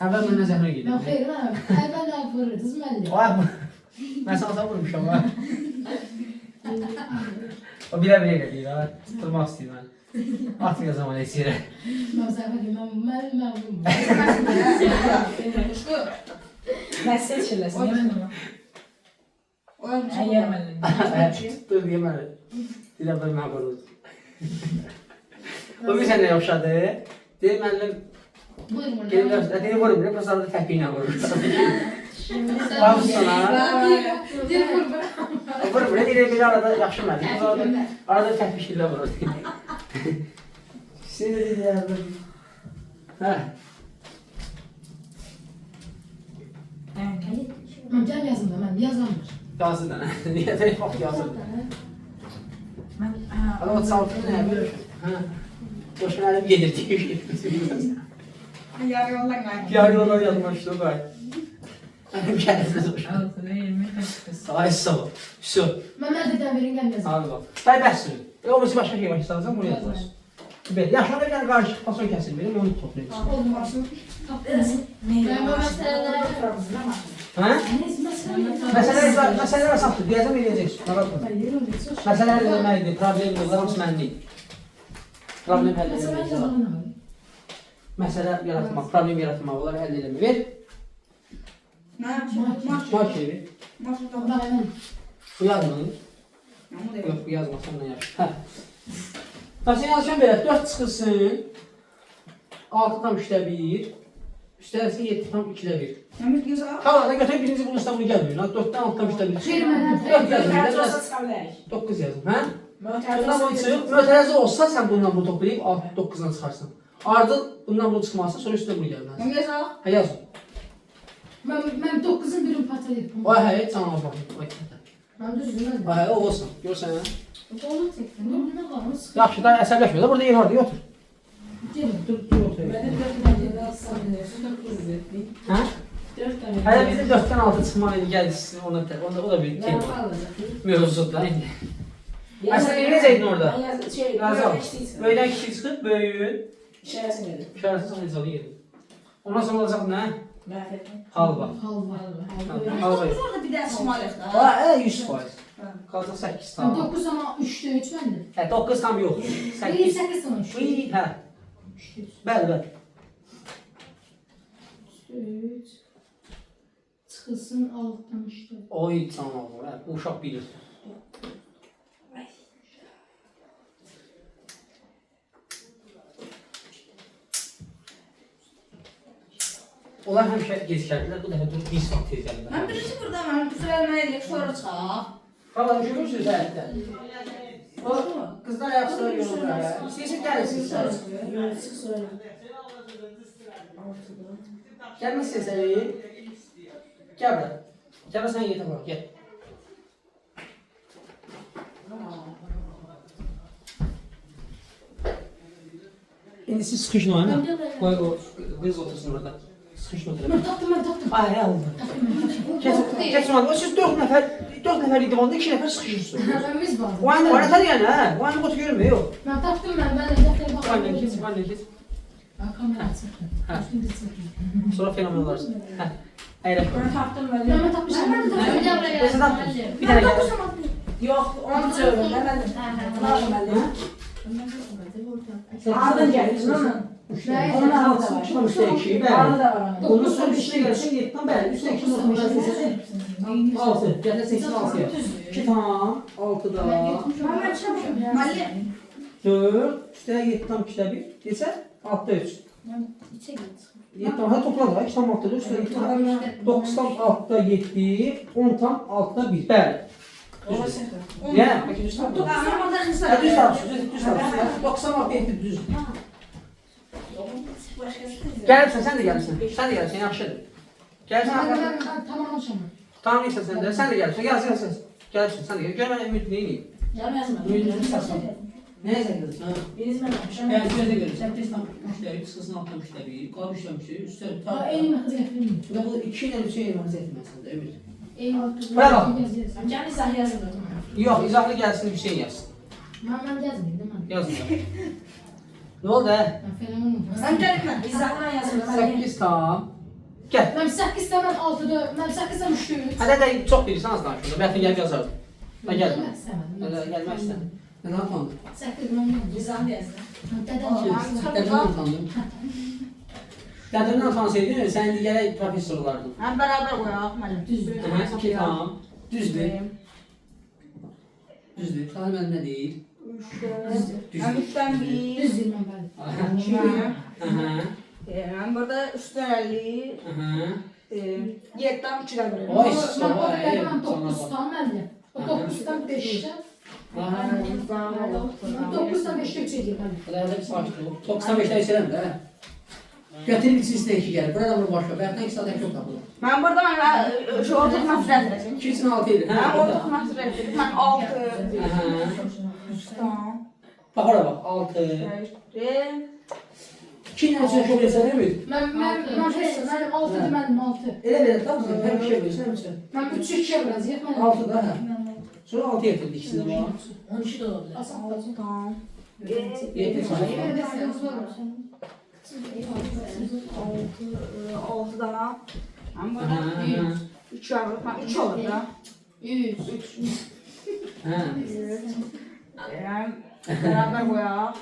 Əvvəl mənə zəhrə gedir. Mən xeyr, əvvəl vururdunuz müəllim. Mən sana vurmuşam ha. O bilə-bilə eləyir ha. Tutulmaq istəyir mən. Atmıyor zaman heç yerə. Mən zəhrə mən vurmuram. Quşqu. Mən seçiləsin, yemin Oyan Mən yeməlim. Dur deməli. Dilə bir mən vurur. O bir sənə yaxşadı. Deyir müəllim, Buyurun. gəlirlər, deyir vurmur, prosta da təpiylə vurur. Bravo sana. Dir vur. Vurmur, deyir belə arada yaxşı müəllim. Arada təpişirlə vurur. Seni deyirlər. Hə. Mən gəl yazım da mən yazamır. Yazı da. Niyə tək vaxt yazır? Ama o saltını ne yapıyor? Boşuna alıp yedirtiyor. yarı yoldan qayıtdım. Yarı yollar yazmıştı o gayet. Hani kendiniz hoş. Ay sağ ol. Şu. Mən məddədən verin gəl yazım. Al bak. Hay bəs sürün. Olursa başka şey başlarsan bunu yazırsın. Evet, yaşına bir tane karşı fason kesin benim onu toplayacağım. Olmasın. Ben bu meseleleri Ha? Meseleler sattı. Diyeceğim edeceksin. Meseleler demeydi. Problem var hamısı mən deyil. Problem həll edilməyəcək. Məsələ yaratmaq, problem yaratmaq, onları həll edilməyəcək. Ver. Nə? Makine ver. Maşın Bu yazmanın. Yox, bu yazmasan nə yaxşı. Hə. Məsələn, yazışan belə, 4 çıxılsın. 6 tam 3'də 1. Üstəlsin 7 tam 2'də 1. Nəmir gözə. Kalada götür birinci bulursa bunu gəlmir. 4'dən 6 tam 3'də 1. Xeyr, mən 4 yazın. çıxarlar. 9 yazın, hə? Bundan bunu çıx. Mötərizə olsa sən bundan bunu toplayıb 9'dan çıxarsan. Ardıl bundan bunu çıxmazsa sonra üstünə bunu gəlməz. Nəmir gözə. Hə, yaz. Mən 9'un birini patlayıb. Vay hə, canına baxın. Mən düzdür mən. Vay hə, o olsun. Görsən hə? Onu çəkdim. Nə qalmış? Yaxşı, da əsəbləşmə də burada yer var, otur. Gəlin. Dur, otur. Mənim 4 dəqiqə alsam, 9 verdim. Hə? 4 tane. Hələ bizim 4-dən 6 çıxmaq idi gəldi sizin o da bir tema. Mövzudur indi. Əslində necə idin orada? Yazam. Böyükdən kiçik çıxıb, böyüyün. İşarəsini verin. İşarəsiz necə yedim. Ondan sonra olacaq nə? Məhvət mi? Halva. Halva. Halva. Biz orada bir ders çıkmalıyıq da. Ha, 100%. Qalacaq 8 tam. 9 ama 3'te 3 bende. Hə, 9 tam yox. 8 8. sana 3. Hə. Bəli, bəli. 3. Çıxılsın altdan işte. Oy, tamam olur. Bu uşaq bilir. Onlar həmişə gec gəldilər, bu dəfə dur 1 saat tez Mən gəldilər. birisi burada, mən bu sırayla mən eləyək, sonra çıxaq. Valla görürsünüz həyətdə. O qızlar ayaqsıra yollar. İstəyirsən gəlirsiniz sən. Yox, çıx sonra. Gəlməzsən sən iyi. Gəl bura. Gəl sən yetə bura, gəl. İndi siz sıxışın o yana. Qoy o qız otursun orada. Sıxışın oturun. Ben taptım. Ay, ay oldu. Kesin oldu. Siz 4 nəfər idi onda 2 nəfər sıxışırsınız. Ben biz bazı. O yana tadı yəni hə. O yana otur görmüyor. Yox. Ben taptım ben defteri Anne bakıyorum. kes, anne kes. Ben kamera açıyorum. Ha. Şimdi açıyorum. Sonra fenomen olarsın. Hə. Hayır. Mən tapdım mən. Ben tapmışım. Ben de tapmışım. Öyle buraya Neyse tamam. gelsin. Bir tane gel. Yox, onu söyləyirəm, mən də. Bunlar məndə. Ardın gəlir, mən. Onun altı var. Çıxın üstə 2, Ardı bəli. da var onun. Onun sonra üstə gəlsin 7-dən bəli. Üstə 2 olsun. 6. Gələ 86. 2 tam 6-da. Mən çıxmışam. Müəllim. 4. Üstə 7-dən 2-də 1. Neçə? 6-da 3. İçə git. 7-dən hə topla da 2 tam 6-da 3. 9 tam 6-da 7. 10 tam 6-da 1. Bəli. Yəni, bəlkə düz tam. Mən orada Hə, hesab düz tapmışsınız, düz tapmışsınız. 96 7 düz. Gəlirsən, sən də gəlirsən. Sən də gəlirsən, yaxşıdır. Gəlirsən, Ben tamamlamışım. tamam sən də, sən də gəlirsən. Gəlirsən. Gəlirsən, sən də gəl. Gör mən ümid neyini? Yarım yazmadım. Ümidini saçma. Nəyə sən gəlirsən? Biriniz mən yapmışam. Yəni gözə gəlirsən. Tez tam müştəri, qısqasını altdan müştəri, qalıb işləmişdir, üstəlik tam. Eyni məhzə gətirim. Bu da bu 2 ilə 3-ə elmanızı etməsən də, ümid. Eyni. Bravo. Gəl izah yazın. Yox, izahlı gəlsin, Hüseyin yazsın. Ben gezmeyeyim değil mi? Yazın. Nə oldu, hə? Ben fenomenim. Sən gəlmə. İzahla yazın. 8 tam. Gəl. Ben 8 tane 6'da, ben 8 tane 3'te 3. Hələ də çox bilirsən az danışında. Bəlkə gəlib yazardım. Mən gəlməm. Hələ gəlmək istədim. Nədən utandım? 8 ben İzah yazın. Dədən utandım. Dədəndən utansaydı, sən indi gələk professor olardın. Mən bərabər qoyaq müəllim. düzdür. Demək 2 tam. Düzdür. Düzdür. Sana mən nə deyir? Mən 3-dən 1. Düzdür ben ben. Mən burada üstdən 50. 7-dən 2-də verirəm. Oy, Ben orada ben 9 tane elde. O 9'dan 5'te. Ben 9'dan 5'te 3'e girdim. Bu da hələ bir sakin ol. 95-də içərəm də. Götürüb içinə 2 gəlir. Burada bunu başqa. Bəyətdən 2 saat çox tapılır. Mən burada şu orta məfrəd edəcəm. 2 üçün 6 idi. Mən orta məfrəd edəcəm. Mən 6. Tamam. Bax ora bax. 6. 2 ilə üçün çox eləsən ümid. Ben hesap 6 demedim 6. Elə belə tapsın. Hər bir şey bilirsən həmçə. Ben 3'ü 2'ye biraz yetmedim. 6 da hə. Sonra 6 yetirdik ikisini var. 12 də ola bilər. Tamam. 7 sonra. 6 dana. Mən burada 3 alırım. Mən 3 olur da. 100. Hə. Bərabər qoyaq.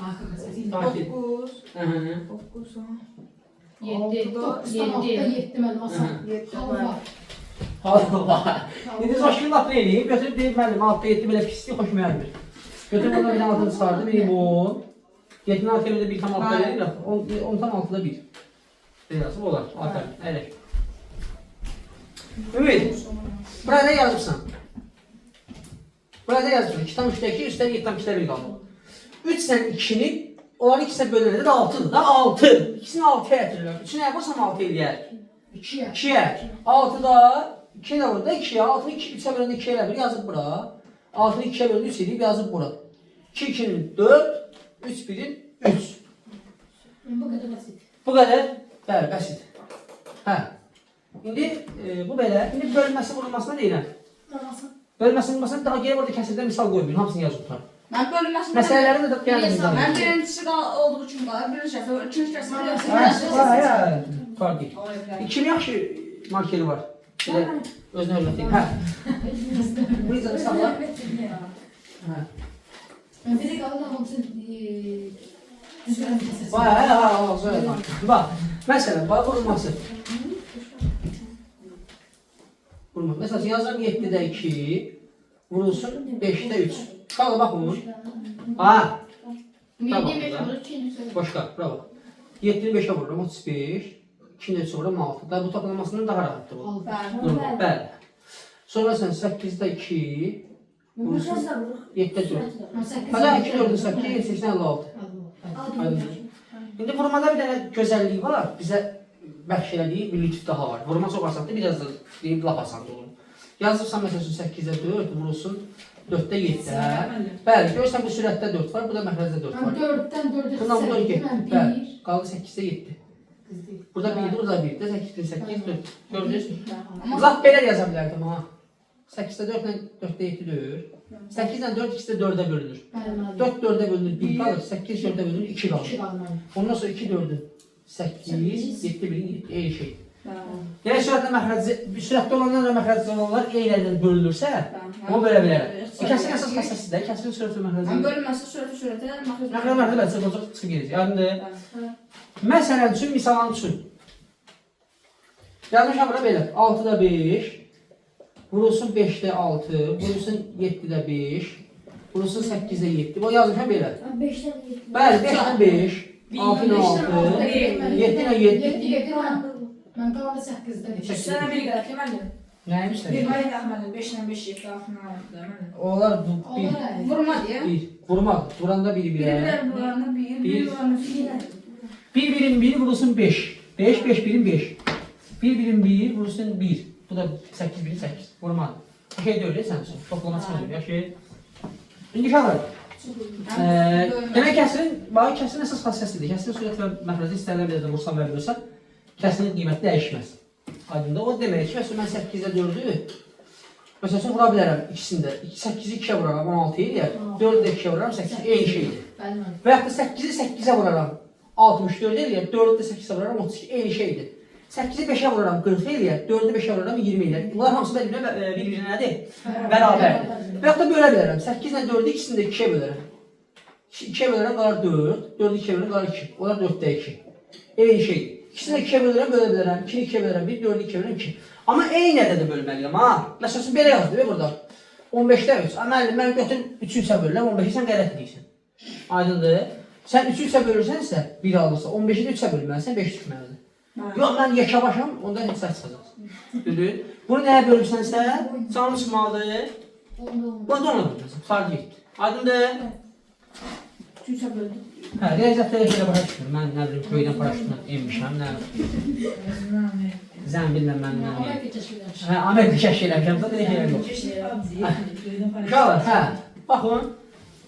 Takip. 9. Hə. 9. 7. 9'dan 6'da 7 ben asam. 7 Halva. Allah. İndi başını laf eləyib, götürüb deyib müəllim 6 7 belə pislik xoşuma gəlmir. Götürüb ona bir dənə altını çıxardı, biri bu. 7-nin altı yerində 1 tam 6'da verir, 10 tam 6'da 1. Yazıb olar, aferin, əyləş. Ümid, burada nə yazıbsan? Burada yazıbsan, 2 tam 3'də 2, üstəlik 7 tam 2'də 1 qaldı. 3 sən 2'ni, onların ikisine bölünəndə də 6'dır da, 6. İkisini 6'ya yetirirlər. 3'ünü yaparsam 6 eləyər. 2'ye. 2'ye. 6'da 2 de burada 2'ye. 6'ı 3'e bölündü 2'ye bölündü yazıp bura. 6'ı 2'ye bölündü 3 edip yazıp bura. 2 2'nin 4, 3 1'in 3. Bu kadar basit. Bu kadar. Bəli, bəsit. Hə. İndi bu belə. İndi bölünməsi vurulmasına deyirəm. Bölünməsi vurulmasına daha geri burada kəsildən misal qoymayın. Hamısını yazıb tutar. Mən bölünməsində... Məsələləri də gəldim. Mən birincisi olduğu üçün qalır, birinci dəfə, ikinci Hə, fark deyil. Kim yaxşı markeri var? Belə özünə hörmət edin. Bu izah sağlar. Bir de Allah hamısını düzgün kesesi. Bax, məsələn, bax vurulması. Vurulması. Məsələn, yazıram 7-də 2, vurulsun 5-də 3. Uşaqla baxın. Ha, başqa, bravo. 7-ni 5-ə vururum, 35. 2-ni 3-ə vururum, 6. Da bu toplamasından daha rahatdır bu. Bəli. Sonra məsələn 8-də 2, vurulsun 7-də 4. Hələ 2 4-də 8, 8-də 56. İndi vurmada bir dənə gözəlliyi var, bizə bəxş elədiyi bir lütf daha var. Vurma çox asandır, biraz da deyib laf asandır olur. Yazırsan məsələn 8-də 4, vurulsun 4-də 7-də. Bəli, görürsən bu sürətdə 4 var, bu da məxrəcdə 4 var. 4'ten 4'e Bundan bu da 2. 8, Bəli, qaldı 8-də 7. Burada 1'dir, burada 1'dir, 8-də 8, 4. Gördünüz? Laf belə yaza bilərdim ha. 8-də 4 ilə 4-də 7 deyir. 8 ilə 4 ikisi də 4-ə bölünür. 4 4-ə bölünür, 1 qalır, 8 4-ə bölünür, 2 qalır. Ondan sonra 2 4-ü 8, 7 1-in 7, eyni şey. Yəni sürətli olanlar və məxrəcli olanlar eynilərdən bölünürsə, onu bölə bilərəm. Kəsin əsas məsələsidir də, kəsin sürətli məxrəcli. Mən bölünməsi sürətə, Məxrəcli çıxıb gedəcək. Yadındır. Məsələn üçün, misalın üçün. Yazmışam bura belə, 6-da 5, vurulsun 5'də 6, vurulsun 7'də 5, vurulsun 8'də 7. Bu yazmışam belə. 5'ten 7. Bəli, 5'dən 5, 6'dan 6, 7'dən 7. Ben kalanı 8'de geçtim. Sənə bir qədər ki, mən deyim. Nəymiş Bir sən? mənə dəxməli, 5-lə 5 7 axına. Onlar bu bir, Vurma deyə. vurmaq. Vuranda biri birə. Birlər buranı 1, bir buranı 1. 1 birim 1 vurulsun 5. 5 5 birim 5. 1 birim 1 vurulsun 1. Bu da 8 birim 8. Vurmaq. Bir şey deyil sən üçün. Toplama çıxır ya şey. İndi şahlar. Demək kəsirin, bax kəsirin əsas xassəsidir. Kəsirin sürət və məxrəci istənilən bir də vursan və bilirsən, kəsirin qiyməti dəyişməz. Aydındır. O demək ki, məsələn mən 8-də 4-ü məsələn vura bilərəm ikisində. 8-i 2-yə vuraram 16 eləyər. 4-ü də 2-yə vuraram 8 eyni şeydir. Və yaxud da 8-i 8-ə vuraram 64 eləyər. 4-ü də 8-ə vuraram 32 eyni şeydir. 8-i 5-ə vuraram 40 eləyər. 4-ü 5-ə vuraram 20 eləyər. Bunlar hamısı bir-birinə nədir? Bərabərdir. Və yaxud da bölə bilərəm. 8 ilə 4-ü ikisini də 2-yə bölərəm. 2-yə bölərəm qalar 4. 4-ü 2-yə bölərəm qalar 2. Onlar 4-də 2. Eyni şeydir. İkisini 2'ye bölərəm, bölə bilərəm. 2'ni 2'ye bölərəm, 1, 4'ü 2'ye bölərəm, 2. Amma eyni ədədə bölməliyəm ha. Məsələn belə yazdı və burada. 15'də 3. Müəllim, mən götür 3'ü 3'ə bölürəm, 15'i sən qələt edirsən. Aydındır. Sən 3'ü 3'ə bölürsənsə, 1 alırsa, 15'i də 3'ə bölməlisən, 5 düşməlidir. Yox, mən yekə başam, onda heç səs çıxacaq. Düzdür? Bunu nəyə bölürsənsə, canlı çıxmalıdır. Bunu da ona bölürsən, fark etdi. Aydındır. 3-ə böldüm. Hə, riyaziyyatda elə başa düşdüm. Mən nə bilim, köydən paraşütlə enmişəm, nə bilim. Zəmbillə mən nə bilim. Amerika keşfedermiş. Hə, Amerika kəşf eləmişəm, da elə şeylər yox. Uşaqlar, hə, baxın.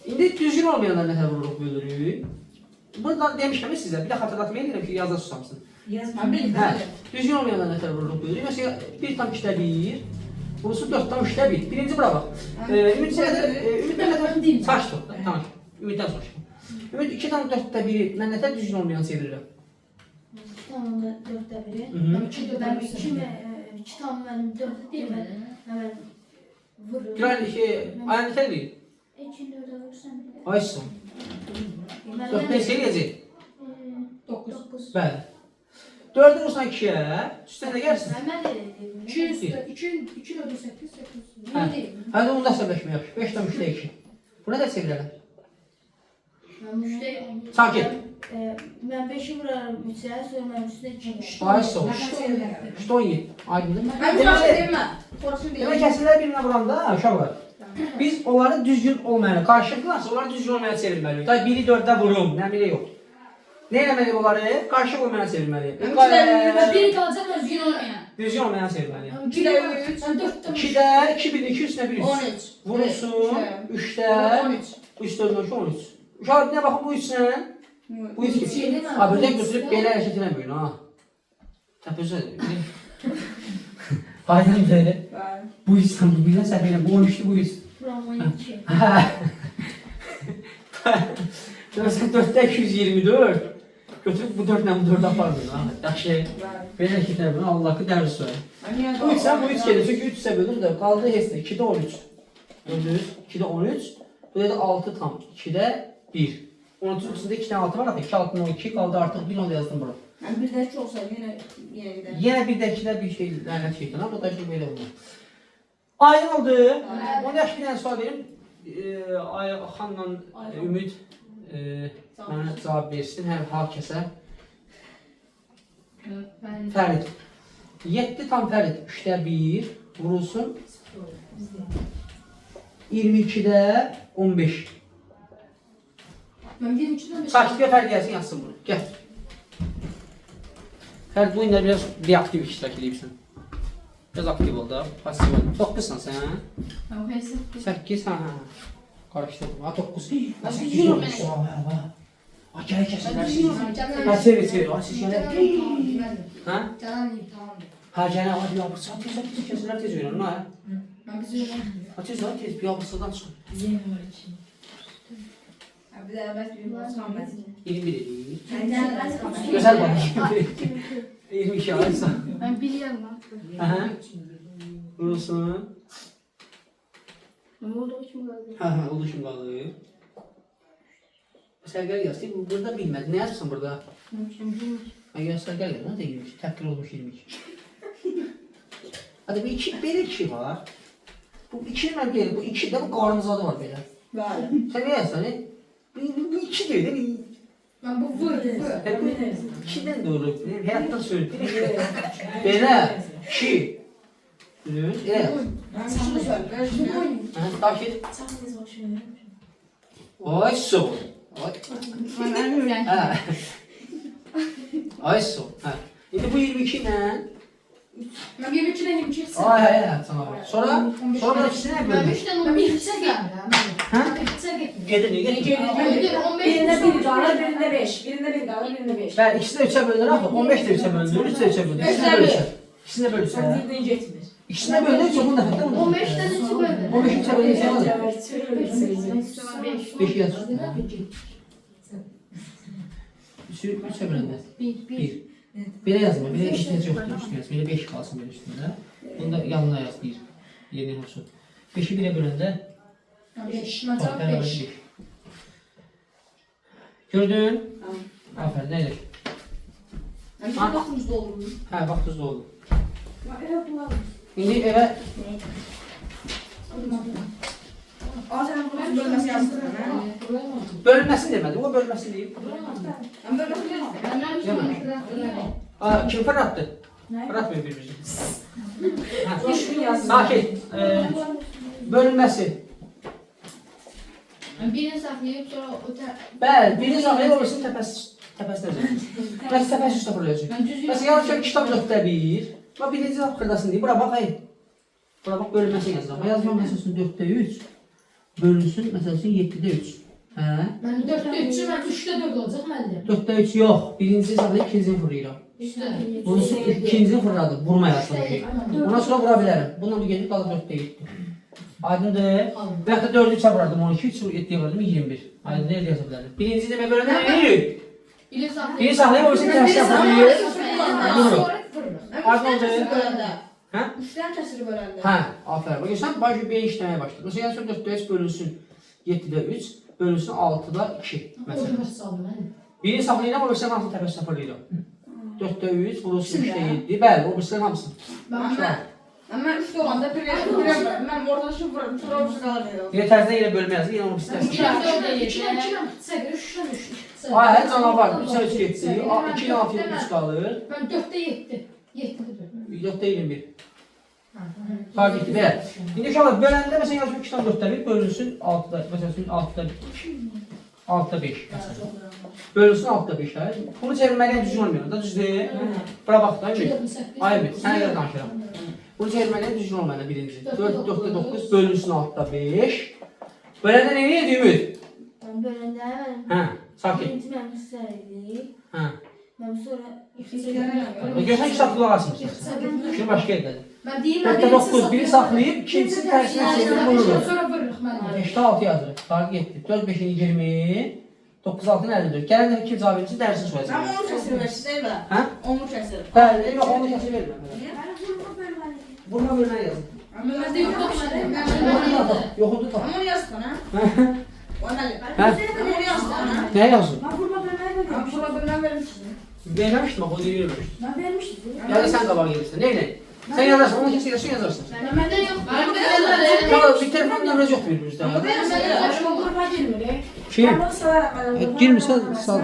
İndi düzgün olmayanlar nətər vururuq bölürük. Burada demişəm sizə, bir də xatırlatmaya deyirəm ki, yazda susamsın. Hə, düzgün olmayanlar nətər vururuq bölürük. Məsələn, 1/2'də 1, burası 4/3'də 1. Birinci bura bax. Ümiddən nətər saç tut, tamam. Ümiddən saç. Ümid 2/4'də 1-i mən nətər düzgün olmayan çevirirəm. 2/4'də 1'i. 2 tam mənim 4'də deyil, mən vururum. Güzel şey, ayağını nətər deyil? 2/4'ə vurursan bir də. Ayson. 4'də şey gələcək. 9. Bəli. 4'ü vursan 2'yə, üstünə də gəlsin. Mən də elə deyim. 2 ödü 8, 8. Hə, hadi onu da hesabləşmə yaxşı. 5/3'də 2. Buna da çevirərəm. Sakit. Mən 5'i vurarım 3'ə, sonra mən üstünə 2. Ayson. Что есть? Aydındır. Mən burası deyim mən. Burası deyim. Demək kəsirlər birinə vuranda uşaqlar. Biz onları düzgün olmayanı qarşılıqlarsa onları düzgün olmayanı çevirməliyik. Da biri 4'də vurum, nə biri yox. Nə eləməliyik onları? Qarşılıq olmayanı çevirməliyik. Biri qalacaq düzgün olmayan. Düzgün olmayanı çevirməliyik. 2'də 3. 2'də 2 1 2 üstünə 1 3. 13. Vurulsun 3'də 13. 3 4 13. Uşaqlar bir də baxın bu 3-lə bu 3 Ha, birdən götürüb belə hərəkət eləməyin ha. Təpəzə. Aydındır. Bəli. Bu insan bu bilən səhv elə. Bu 13'lü bu 100. Buram 12. Görürsən 4'də 224. Götürüb bu 4 ilə bu 4'ü apardın ha. Yaxşı. Bəli. Belə iki tərəfini Allah'ı dərsi söyle. Mən Bu 3 sən bu 3 gelir. Çünki 3 ise bölür de kaldı hesle. 2'de 13. Gördünüz? 2'de 13. Burada da 6 tam. 2'de 1. 13'ün içinde 2 tane 6 var. 2 altında 12 kaldı artık 1 onu da yazdım bura. Yəni bir də ki olsa yenə gider. Yine bir de 2'de bir şey lanet şeytan ama bu da bir böyle olmuyor. Aydın oldu. Onu yaş bir tane sual verin. Xanla Ümid bana cevap versin. Hem herkese. Ben Fərid. 7 tam Fərid. 3'də 1 vurulsun. 22'de 15. ben bir üçten beş. Sakitliğe Fərid gelsin yazsın bunu. Gel. Fərid bu günlər biraz reaktiv iştirak edirsən. Biraz aktiv ol da. Pasif ol. 9'san sen ha? Ben hesap. 8 ha. Karıştırdım. Ha 9. Ha 8 Yürü olmuş. beni. Ha gel kesinler. Canan. Ha çevir çevir. Ha siz gel. Ha? Canan iyi tamam. Ha gel hadi ya. Tez kesinler tez verin ha. Ben bir sürü Ha tez ha tez bir yapısından çıkın. yeni var için. Bir də əvvəl bir olsan bəs. 21 değil. Məncə bəs qalır. Güzel bak. 22 aysa. Ben biliyorum lan. Aha. Vurulsun. Ne oldu o kim geldi? Ha ha oluşum balığı. Sergel yazdı. Burada bilmedi. Ne yazmışsın burada? Ha ya sergel yazdı. Ne değilmiş? Tekrar olmuş 22. Hadi bir iki, bir iki var. Bu iki ben değil. Bu iki de bu karnızadı var böyle. Bəli. Sen ne yazsan? Bu iki değil değil mi? Ben bu vur. Hep ikiden doğru. Hayattan söyledim. Böyle. İki. Evet. Mən şunu söyləyirəm. Takip. Sakız başına. Ay so. Ay. Ben öğrendim. Ha. Ay so. Ha. Şimdi bu 22 ne? Ben bir üçten 22 kısa. Ay ay ay sana bak. Sonra da ikisine Ben böldüm. üçten 11 kısa geldi. Ha? Ben kısa geldi. Gelir ne gelir? Ben 15 Birində kısa. bir qalır, birində 5. Birində bir qalır, birində 5. Ben ikisini de 3'e böldüm ama 15 de 3'e böldüm. 3 de 3'e böldüm. İkisine bölürsen. İkisine bölürsen. Sən birdən getmir. İkisine böldüm çok bunu da fettim. 15'ten 3'ü böyle. 15 3'e böldüm sen alır. Evet, 5 yaz. 3'e böldüm. 1. Bire yazma. Bire ihtiyaç yoktur üstüne yaz. Bire 5 kalsın bir üstünde. Bunu da yanına yaz 1. Yeni olsun. 5'i 1'e bölünde. 5. Bak Mesela beraber 5. 1. Gördün? Aferin neyle? Mən bir vaxtımızda olur. Ha bak tuzlu oldu. Şimdi eve Sən bunu bölməsi yazdın, hə? bölünmesi demedi. O bölünmesi değil. Mən bölməsi yazdım. Aa, kim fırlattı? Fırlatmıyor birbirimizi. Ha. Düşün yazsın. Sakin. Bölünmesi. Birini saklayıp sonra öte... Bəli, birini saxlayıb orasını təpəsinə yazın. Bəs təpəsi üstə fırlayacaq. Ben düz Bəs yazıyor kitab 4'də 1. Bax birinci fırlasın deyir. Bura bax ay. Bura bax bölünməsini yazıram. Yazmam məsələn 4'də 3. Bölünsün məsələn 7'də 3. Hə? Ben 4'te 3'ü ben 3'te 4 olacak bende. 4'də 3 yox. Birincini saxlayıb ikincisini fırlayıram. 3'te. Bunu ikincisini fırladım. Vurmayasın ki. Ondan sonra vura bilərəm. Bununla bu gecə qalıb 4'də 7. Aydındır. Və yaxud da 4'ü 3'ə vurardım. 12, 3, 7'yə vurardım. 21. Aydındır. Elə yaza bilərdim. Birinci demək bölündə nə veririk? Biri saklayıp. Biri saxlayıb orasını tərsinə fırlayır. Vurur. Üçdən kəsir böləndə. Hə? Üçdən kəsir böləndə. Hə, aferin. Bak sən başı B işləməyə başladın. Məsələn, yazın 4'də 3 bölünsün 7'də 3, bölünsün 6'da 2. Məsələn. Oturması saldım ben. Birini saxlayıram, o birisinin hamısını təpəsinə fırlayıram. 4'də 3, vurulsun 3'də 7. Bəli, o birisinin hamısını. Mən üçdə olanda mən ortaşı vurarım, sonra o qalır deyirəm. Yine tərsinə yenə bölmə yazın, yenə onu birisinin. 2'den 4'e 2'den 2'den kısa göre 3'ten 3. Ay, hə, canavar. 3'ə 3 getdi. 2 ilə 6 3 qalır. Ben 4'te 7. 7'de 4. 4'də 21. Fark etdi, belə. İndi uşaqlar, böləndə məsələn yazın 2 ilə 4'də 1, bölünsün 6'da, məsələn 6'da 6'da 5. Bölünsün 6'da 5. Bunu çevirməklə düzgün olmuyor da, düzdür? Bura bax da, Ümid. Ay Ümid, sənə görə danışıram. Bunu çevirməklə düzgün olmalı birinci. 4'də 9 bölünsün 6'da 5. Böləndə nə edir Ümid? Ben böyle hemen... Hə, sakin. Birinci ben kısaydı. Hə. Ben sonra... Görsən kitab qulaq asmışsın. Şimdi başqa yerdə. Ben deyim. Dörtte 9, biri saxlayıb, ikincisi tərsinə çevirib vurur. Sonra vururuq mən. 5'te 6 yazır. Fark etti. 4 5'in 20, 9 6'ın 54. Gələn dəfə kim cavab verirsə dərsini Ama soracaq. onu kəsir versin değil mi? Hə? Onu kəsir. Bəli, yox, onu kəsə vermə. Niye? Vurma bölünə yazın. Məndə yox Yoxunu yox. da yoxunu da. Ama onu yazsın ha. Ona Hə? Ama onu yazsın ha. Nə yazın? Ama buna ben vermiştim. Verməmişdim, bax, o deyir vermiş. Ben vermiştim. Ya da sən qabağa gelirsən. Neyle? Sen yazarsın, onu kesin yazarsın. Məndə yox. Məndə yox. Sonra bir telefon nömrəsi yoxdur bir-birimizdə. Ben Məndə yox. Kim? onu severim. Girmirsə sağ ol.